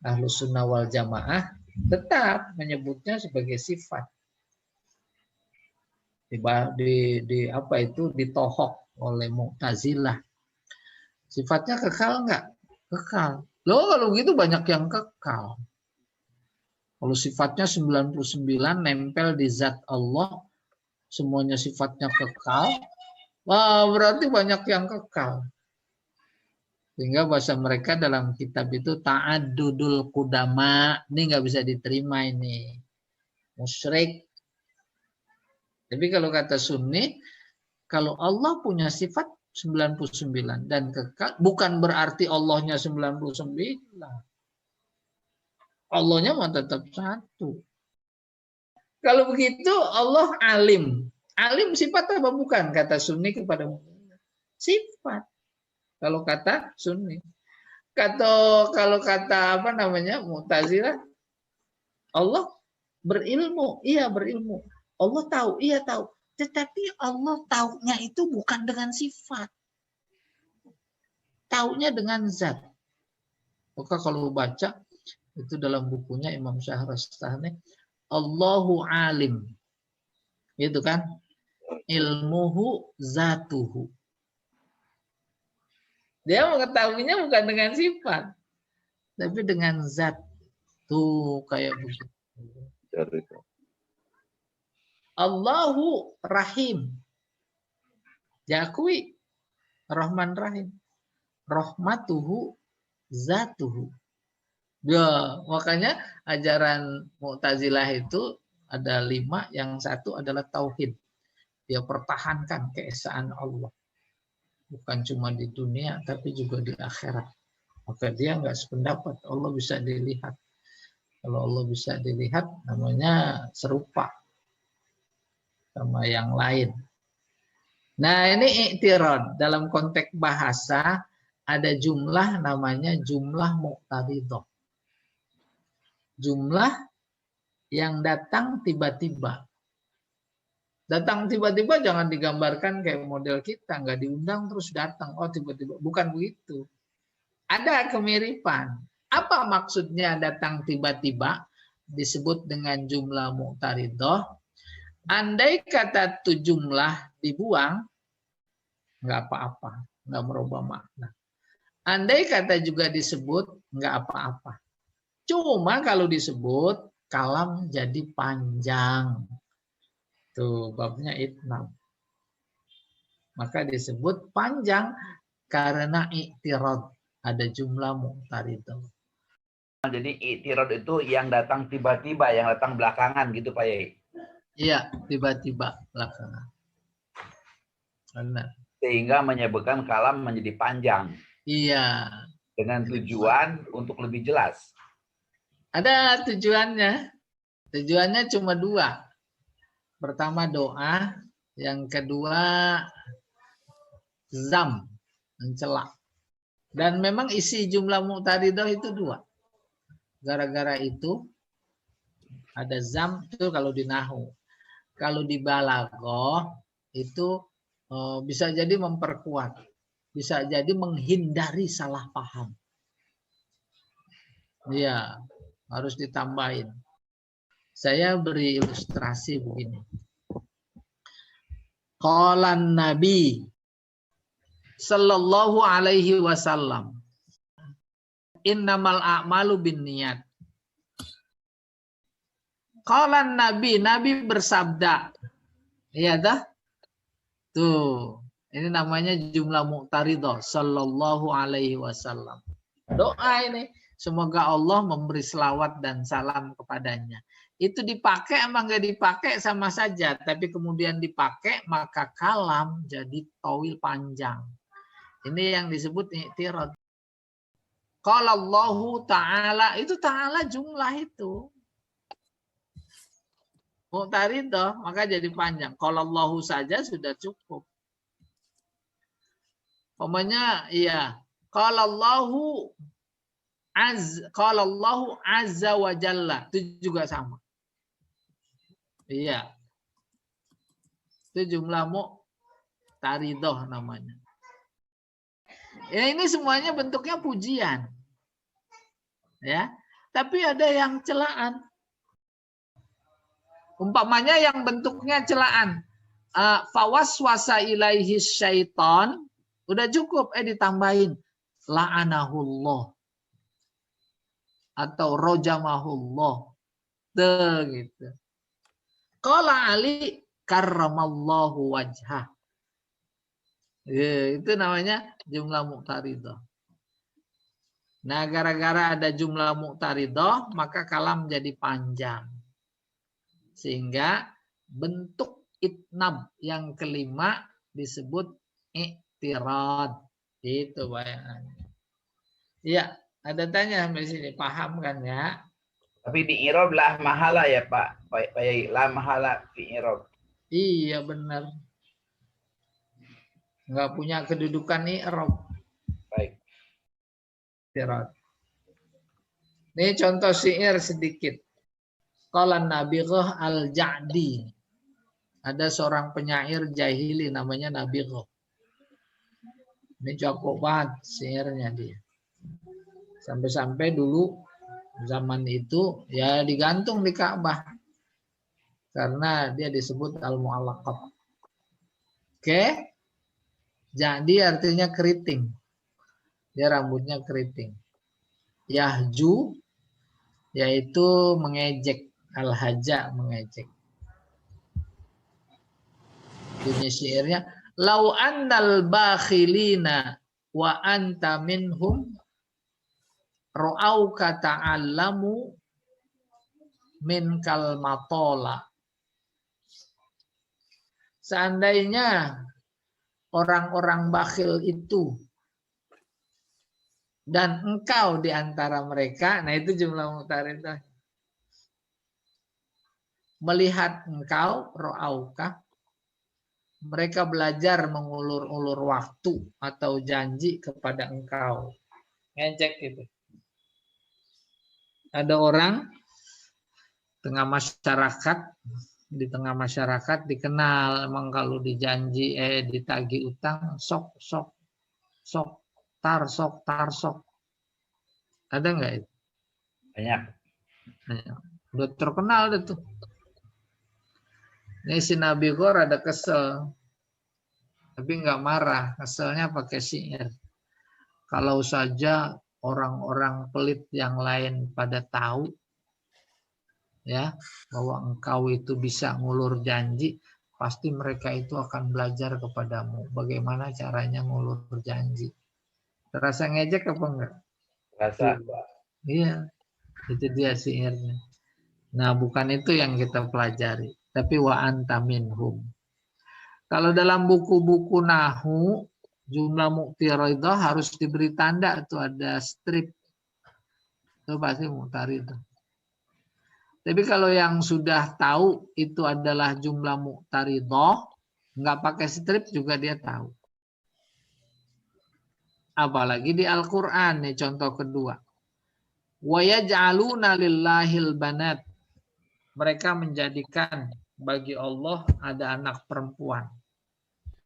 Ahlus Sunnah wal Jamaah tetap menyebutnya sebagai sifat. Ditohok oleh Mu'tazilah. Sifatnya kekal enggak? Kekal. Loh, kalau gitu banyak yang kekal. Kalau sifatnya 99 nempel di zat Allah, semuanya sifatnya kekal, wah, berarti banyak yang kekal. Sehingga bahasa mereka dalam kitab itu ta'addudul qudama, ini nggak bisa diterima ini. Musyrik. Tapi kalau kata Sunni, kalau Allah punya sifat 99 dan kekal, bukan berarti Allahnya 99. Allahnya mah tetap satu. Kalau begitu Allah alim. Alim sifat apa bukan? Kata Sunni kepada sifat. Kalau kata Sunni. Kalau kata apa namanya Mu'tazilah, Allah berilmu, iya berilmu. Allah tahu, iya tahu. Tetapi Allah taunya itu bukan dengan sifat. Taunya dengan zat. Maka kalau baca itu dalam bukunya Imam Syahrastani, Allahu alim. Gitu kan? Ilmuhu zatuhu. Dia mengetahuinya bukan dengan sifat, tapi dengan zat. Tuh kayak begitu. Allahu Rahim. Diakui Rahman Rahim. Rahmatuhu zatuhu. Ya, makanya ajaran Mu'tazilah itu ada 5, yang satu adalah tauhid. Dia pertahankan keesaan Allah. Bukan cuma di dunia, tapi juga di akhirat. Maka dia nggak sependapat, Allah bisa dilihat. Kalau Allah bisa dilihat, namanya serupa sama yang lain. Nah, ini i'tirad. Dalam konteks bahasa, ada jumlah namanya jumlah muqtaridah. Jumlah yang datang tiba-tiba. Datang tiba-tiba jangan digambarkan kayak model kita, nggak diundang terus datang. Oh tiba-tiba, bukan begitu. Ada kemiripan. Apa maksudnya datang tiba-tiba? Disebut dengan jumlah muqtaridah. Andai kata tuh jumlah dibuang, nggak apa-apa, nggak merubah makna. Andai kata juga disebut, nggak apa-apa. Cuma kalau disebut, kalam jadi panjang. Tuh babnya itnam. Maka disebut panjang karena i'tirad. Ada jumlah muqtaridah. Jadi i'tirad itu yang datang tiba-tiba, yang datang belakangan gitu Pak Yai. Iya, tiba-tiba belakangan. Benar. Sehingga menyebabkan kalam menjadi panjang. Iya. Dengan tujuan untuk lebih jelas. Ada tujuannya. Tujuannya cuma 2. Pertama doa, yang kedua zam, mencela. Dan memang isi jumlah muqtaridah itu 2. Gara-gara itu ada zam itu kalau di nahwu. Kalau di balaghah itu bisa jadi memperkuat, bisa jadi menghindari salah paham. Iya, harus ditambahin. Saya beri ilustrasi begini. Qalan Nabi sallallahu alaihi wasallam, innamal a'malu binniyat. Qalan Nabi, Nabi bersabda. Iya dah? Tuh, ini namanya jumlah muqtaridah sallallahu alaihi wasallam. Doa ini. semoga Allah memberi selawat dan salam kepadanya. Itu dipakai emang nggak dipakai sama saja, tapi kemudian dipakai maka kalam jadi tawil panjang. Ini yang disebut i'tirad. Qala Allahu ta'ala, itu ta'ala jumlah itu. Muqtaridah, maka jadi panjang. Qala Allahu saja sudah cukup. Pokoknya iya. Qala Allahu azza wa jalla. Itu juga sama. Iya. Itu jumlah muqtaridah namanya. Ya ini semuanya bentuknya pujian. Ya. Tapi ada yang celaan. Umpamanya yang bentuknya celaan. Fawaswasa ilaihi syaitan. Udah cukup. Ditambahin. La'anahullah. Atau rojamahullah. Tuh gitu. Qala Ali karramallahu wajhah. Itu namanya jumlah muqtaridah. Nah, gara-gara ada jumlah muqtaridah, maka kalam jadi panjang. Sehingga bentuk itnab yang kelima disebut i'tirad. Itu bayangannya. Iya, ada tanya sampai sini, paham kan ya? Tapi di i'rab lah mahala ya Pak. Pak Yai, la mahala fi i'rab. Iya benar. Enggak punya kedudukan i'rab. Baik. I'tirad. Ini contoh syair sedikit. Qala Nabighah al-Ja'di. Ada seorang penyair jahili namanya Nabighah. Ini jago banget syairnya dia. Sampai-sampai dulu zaman itu ya digantung di Ka'bah. Karena dia disebut al-mu'allaqat. Oke. Jadi artinya keriting. Dia rambutnya keriting. Yahju yaitu mengejek. Al-haja mengejek. Bunyi syairnya, lau annal bakhilina wa anta minhum ra'auka ta'allamu min kal matola. Seandainya orang-orang bakhil itu dan engkau di antara mereka, nah itu jumlah muqtaridah. Melihat engkau, ro'auka, mereka belajar mengulur-ulur waktu atau janji kepada engkau. Ngejek gitu. Ada orang di tengah masyarakat dikenal emang kalau dijanji ditagih utang sok tar sok. Ada nggak itu? Banyak. Udah terkenal deh tuh. Ini si Nabighah ada kesel. Tapi nggak marah. Keselnya pakai syair. Kalau saja orang-orang pelit yang lain pada tahu ya bahwa engkau itu bisa ngulur janji, pasti mereka itu akan belajar kepadamu bagaimana caranya ngulur janji. Terasa ngejek apa enggak? Terasa. Iya. Itu dia syairnya. Nah, bukan itu yang kita pelajari. Tapi wa anta minhum. Kalau dalam buku-buku nahwu jumlah muqtaridah harus diberi tanda tuh ada strip. Itu pasti muqtaridah. Tapi kalau yang sudah tahu itu adalah jumlah muqtaridah, nggak pakai strip juga dia tahu. Apalagi di Al-Qur'an nih contoh kedua. Wa yaj'aluna lillahil banat. Mereka menjadikan bagi Allah ada anak perempuan.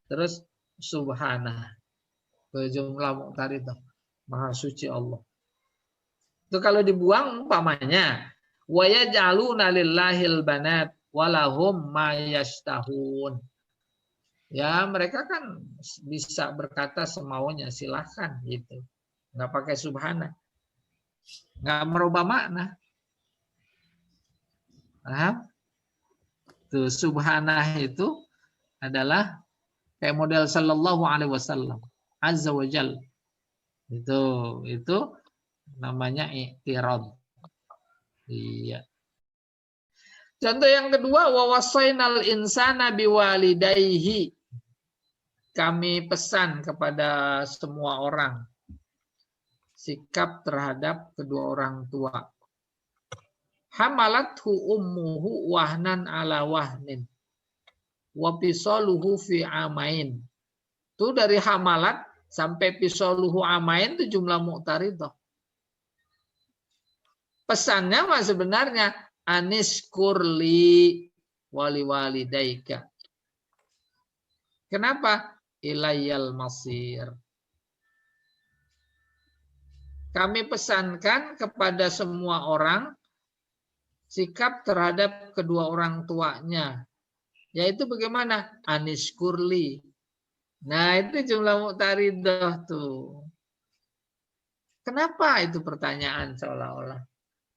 Terus subhanah. Jumlah muqtaridah. Maha suci Allah. Itu kalau dibuang umpamanya wa yaj'aluna lillahil banat walahum ma yashtahun. Ya, mereka kan bisa berkata semaunya, silahkan gitu. Enggak pakai subhanah. Enggak merubah makna. Paham? Tuh, subhanah itu adalah kayak model sallallahu alaihi wasallam azza wa jalla. Itu Namanya i'tirad. Iya. Contoh yang kedua, wa wasainal insana biwalidayhi. Kami pesan kepada semua orang sikap terhadap kedua orang tua. Hamalathu ummuhu wahnan ala wahnin wa fisaluhu fi amain. Itu dari hamalat sampai fisaluhu amain itu jumlah mu'taridah. Pesannya mah sebenarnya aniskurli wali walidaika. Kenapa? Ilayyal masir. Kami pesankan kepada semua orang sikap terhadap kedua orang tuanya. Yaitu bagaimana? Aniskurli. Nah, itu jumlah mu'taridah tuh. Kenapa itu pertanyaan seolah-olah?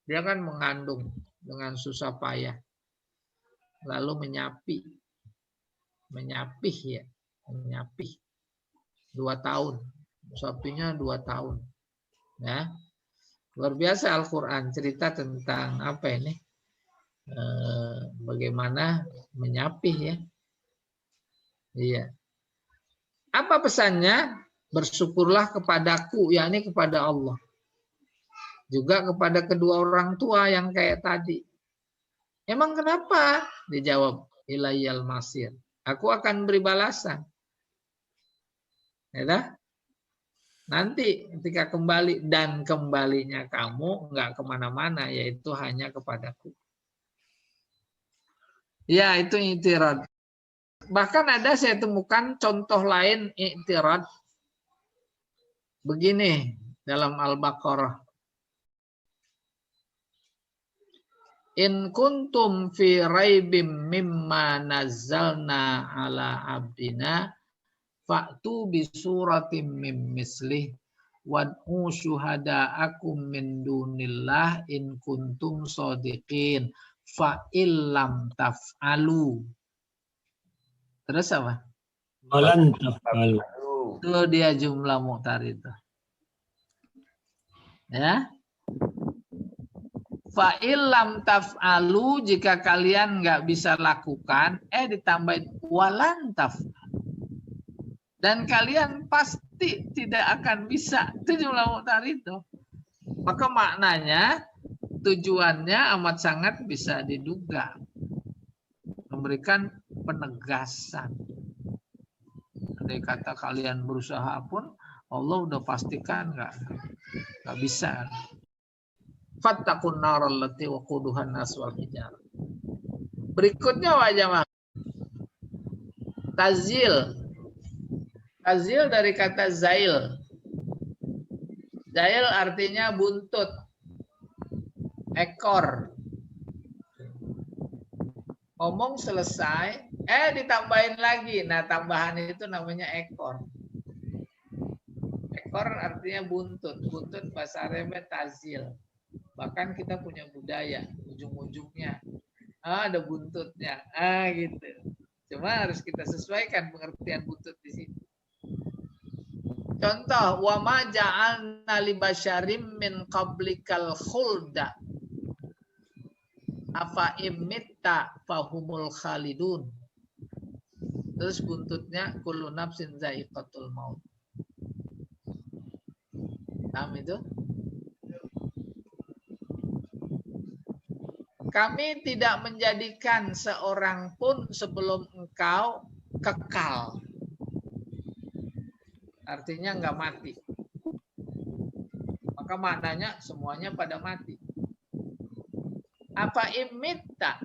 Dia kan mengandung dengan susah payah. Lalu menyapih ya. Menyapih. 2 tahun. Sapinya 2 tahun. Ya. Luar biasa Al-Quran cerita tentang apa ini? Bagaimana menyapih ya. Iya. Apa pesannya? Bersyukurlah kepadaku, yakni kepada Allah. Juga kepada kedua orang tua yang kayak tadi. Emang kenapa? Dijawab, ilayyal masir. Aku akan beri balasan. Ya, nanti ketika kembali, dan kembalinya kamu nggak kemana-mana, yaitu hanya kepadaku. Ya, itu i'tirad. Bahkan ada saya temukan contoh lain i'tirad. Begini dalam Al-Baqarah. In kuntum fi raibim mimma nazzalna ala abdina fa'tu bi suratim mim mislih wad'u syuhada'akum min dunillah in kuntum shadiqin fa illam taf'alu. Terus apa? Walan taf'alu. Itu dia jumlah mu'taridah. Ya. Fa illam taf'alu, jika kalian nggak bisa lakukan, ditambahin walan taf'alu. Dan kalian pasti tidak akan bisa. Itu jumlah mu'taridah. Maka maknanya tujuannya amat sangat bisa diduga. Memberikan penegasan. Andai kata kalian berusaha pun, Allah udah pastikan nggak bisa. Fattaqun naral lati waquduhan nas wal hijar. Berikutnya wajah tazil. Tazil dari kata zail. Zail artinya buntut, ekor. Ngomong selesai, ditambahin lagi. Nah, tambahan itu namanya ekor. Ekor artinya buntut. Buntut bahasa Arabnya tazil. Bahkan kita punya budaya, ujung-ujungnya ada buntutnya, gitu. Cuma harus kita sesuaikan pengertian buntut di sini. Contoh, wa ma ja'alna li basyarim min qablikal khulda afa imitta fahumul khalidun. Terus buntutnya kullu nafsin za'iqatul maut. Paham itu? Kami tidak menjadikan seorang pun sebelum engkau kekal. Artinya nggak mati. Maka maknanya semuanya pada mati. Apa imitta?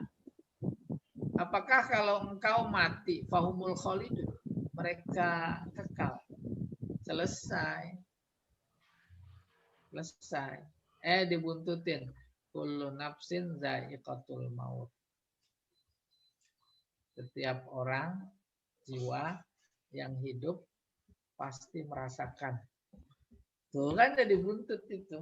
Apakah kalau engkau mati, fahumul khalidun, mereka kekal? Selesai. Dibuntutin. Kullu nafsin za'iqatul maut. Setiap orang, jiwa yang hidup pasti merasakan. Tuh kan jadi buntut itu.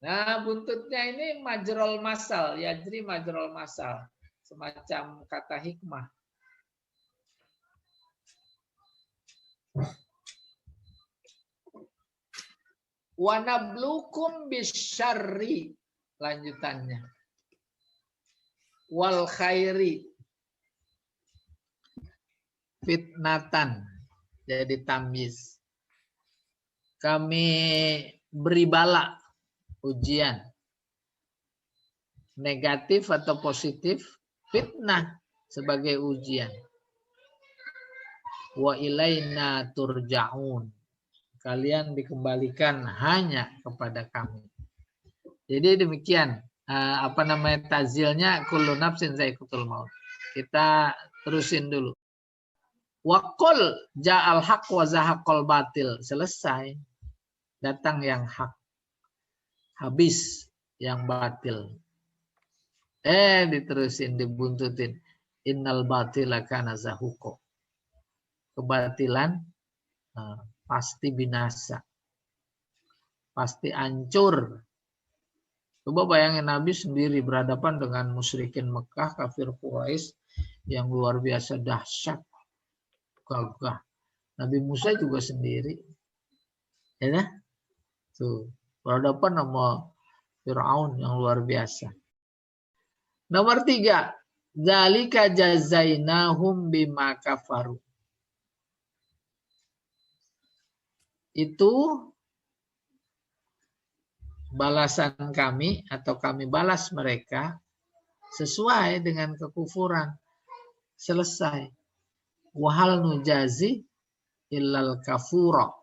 Nah, buntutnya ini majrol masal, yajri majrol masal. Semacam kata hikmah. Wa nablukum bisyarri, lanjutannya. Wal khairi, fitnatan, jadi tamyiz. Kami beri bala, ujian. Negatif atau positif, fitnah sebagai ujian. Wa ilaina turja'un. Kalian dikembalikan hanya kepada kami. Jadi demikian tazilnya kullu nafsin za'iqatul maut. Kita terusin dulu. Wa qul ja'al haq wa zahaqal batil. Selesai. Datang yang hak. Habis yang batil. Diterusin, dibuntutin. Innal batila kana zahuqa. Kebatilan pasti binasa. Pasti hancur. Coba bayangin Nabi sendiri berhadapan dengan musyrikin Mekah, kafir Quraisy yang luar biasa dahsyat, gagah. Nabi Musa juga sendiri. Ya kan? Tuh, berhadapan sama Fir'aun yang luar biasa. Nomor 3, dzalika jazainahum bima kafaru. Itu balasan kami atau kami balas mereka sesuai dengan kekufuran. Selesai. Wahal nujazi illal kafura.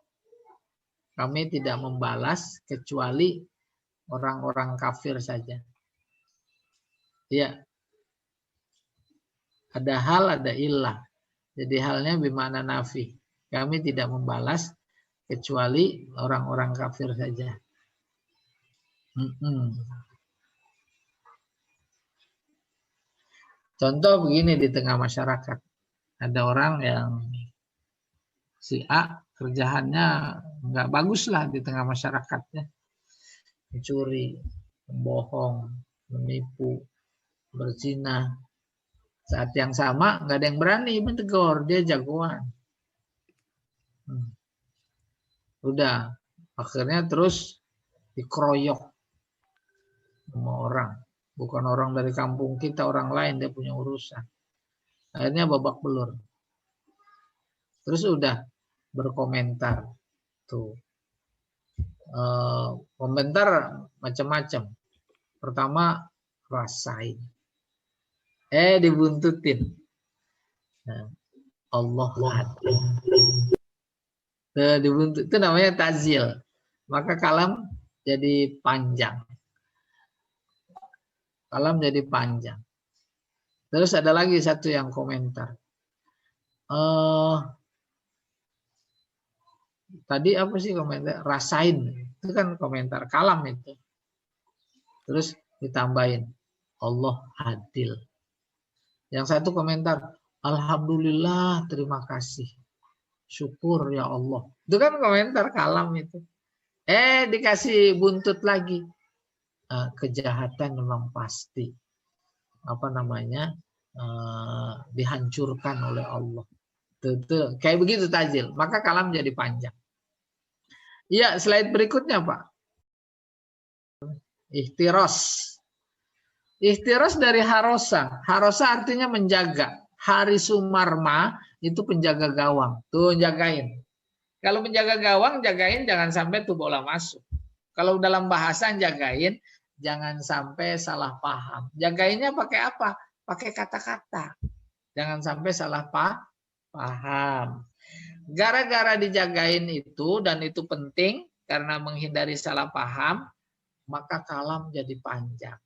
Kami tidak membalas kecuali orang-orang kafir saja. Ya. Ada hal, ada illah. Jadi halnya bimana nafi. Kami tidak membalas kecuali orang-orang kafir saja. Contoh begini di tengah masyarakat. Ada orang yang si A kerjaannya nggak bagus lah di tengah masyarakatnya. Mencuri, membohong, menipu, berzina. Saat yang sama nggak ada yang berani menegur, dia jagoan. Udah, akhirnya terus dikeroyok sama orang. Bukan orang dari kampung kita, orang lain, dia punya urusan. Akhirnya babak belur. Terus udah berkomentar. Tuh. Komentar macam-macam. Pertama, rasain. Dibuntutin. Nah, Allah adil. Dibuntut, itu namanya tazil. Maka kalam jadi panjang. Kalam jadi panjang. Terus ada lagi satu yang komentar. Tadi apa sih komentar? Rasain. Itu kan komentar kalam itu. Terus ditambahin. Allah adil. Yang satu komentar. Alhamdulillah, terima kasih. Syukur ya Allah. Itu kan komentar kalam itu. Dikasih buntut lagi. Kejahatan memang pasti. Dihancurkan oleh Allah. Tuh. Kayak begitu tajil. Maka kalam jadi panjang. Iya, slide berikutnya Pak. Ihtiros. Ihtiros dari harosa. Harosa artinya menjaga. Harisumarma itu penjaga gawang. Tuh, jagain. Kalau menjaga gawang, jagain jangan sampai tuh bola masuk. Kalau dalam bahasa jagain, jangan sampai salah paham. Jagainnya pakai apa? Pakai kata-kata. Jangan sampai salah paham. Gara-gara dijagain itu, dan itu penting karena menghindari salah paham, maka kalam jadi panjang.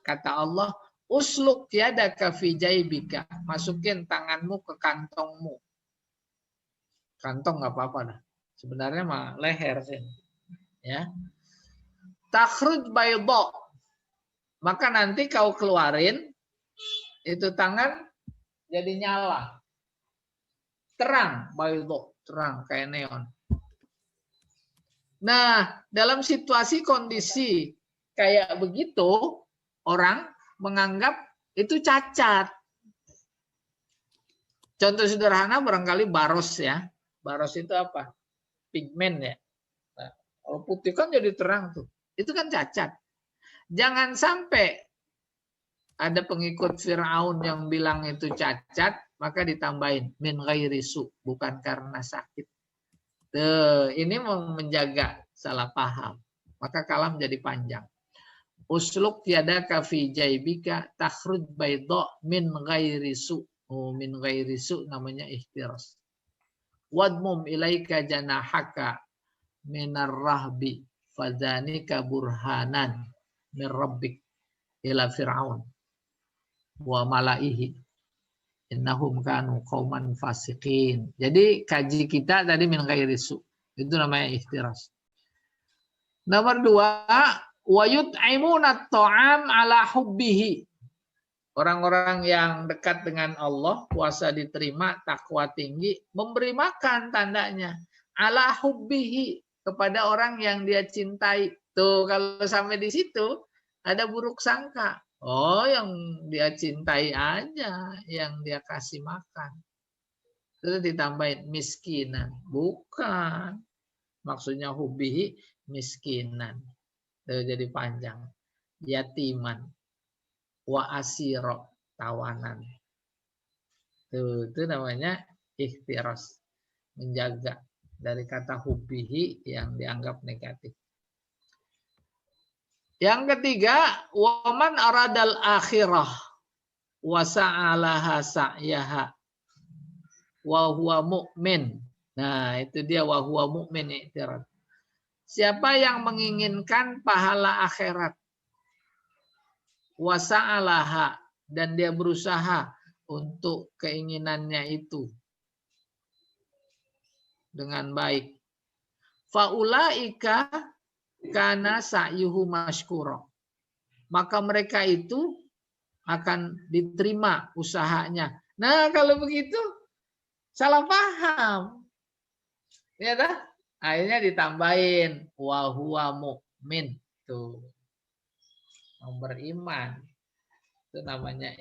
Kata Allah, usluk yadaka fi jaybika. Masukin tanganmu ke kantongmu. Kantong nggak apa-apa dah. Sebenarnya mah leher sih. Ya. Takhruj bayda. Maka nanti kau keluarin itu tangan jadi nyala. Terang, bayda, terang kayak neon. Nah, dalam situasi kondisi kayak begitu, orang menganggap itu cacat. Contoh sederhana barangkali baros ya. Baros itu apa? Pigmen ya. Nah, Kalau putih kan jadi terang tuh. Itu kan cacat. Jangan sampai ada pengikut Fir'aun yang bilang itu cacat, maka ditambahin min ghairi su, bukan karena sakit. Tuh, ini mau menjaga salah paham. Maka kalam jadi panjang. Usluk yadaka fi jaibika takhruj bayda min ghairi su. Oh, min ghairi su namanya ihtiras. Wadmum ilaika janahaka minar rahbi fadhanika burhanan min rabbik ila Fir'aun wa malaihi innahum kanu qauman fasiqin. Jadi kaji kita tadi min ghairi su. Itu namanya ihtiras. Nomor 2, wa yut'imuna at-ta'am ala hubbihi. Orang-orang yang dekat dengan Allah, puasa diterima, takwa tinggi, memberi makan tandanya ala hubbihi, kepada orang yang dia cintai. Tuh, kalau sampai di situ ada buruk sangka. Oh, yang dia cintai aja yang dia kasih makan. Terus ditambahin miskinan. Bukan. Maksudnya hubbihi miskinan. Tuh, jadi panjang. Yatiman. Wa asiro, tawanan. Tuh, itu namanya ikhtiras. Menjaga dari kata hubbihi yang dianggap negatif. Yang ketiga, waman aradal akhirah wa sa'alaha sa'yaha wa huwa mu'min. Nah, itu dia wa huwa mu'min i'tirad. Siapa yang menginginkan pahala akhirat wa sa'alaha, dan dia berusaha untuk keinginannya itu dengan baik. Faulaika kana sa'yuhu mashkura. Maka mereka itu akan diterima usahanya. Nah, kalau begitu salah paham. Ya dah? Akhirnya ditambahin wa huwa mu'min. Tuh. Yang beriman. Itu namanya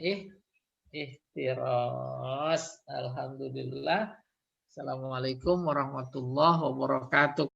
ihtiras. Alhamdulillah. Assalamualaikum warahmatullahi wabarakatuh.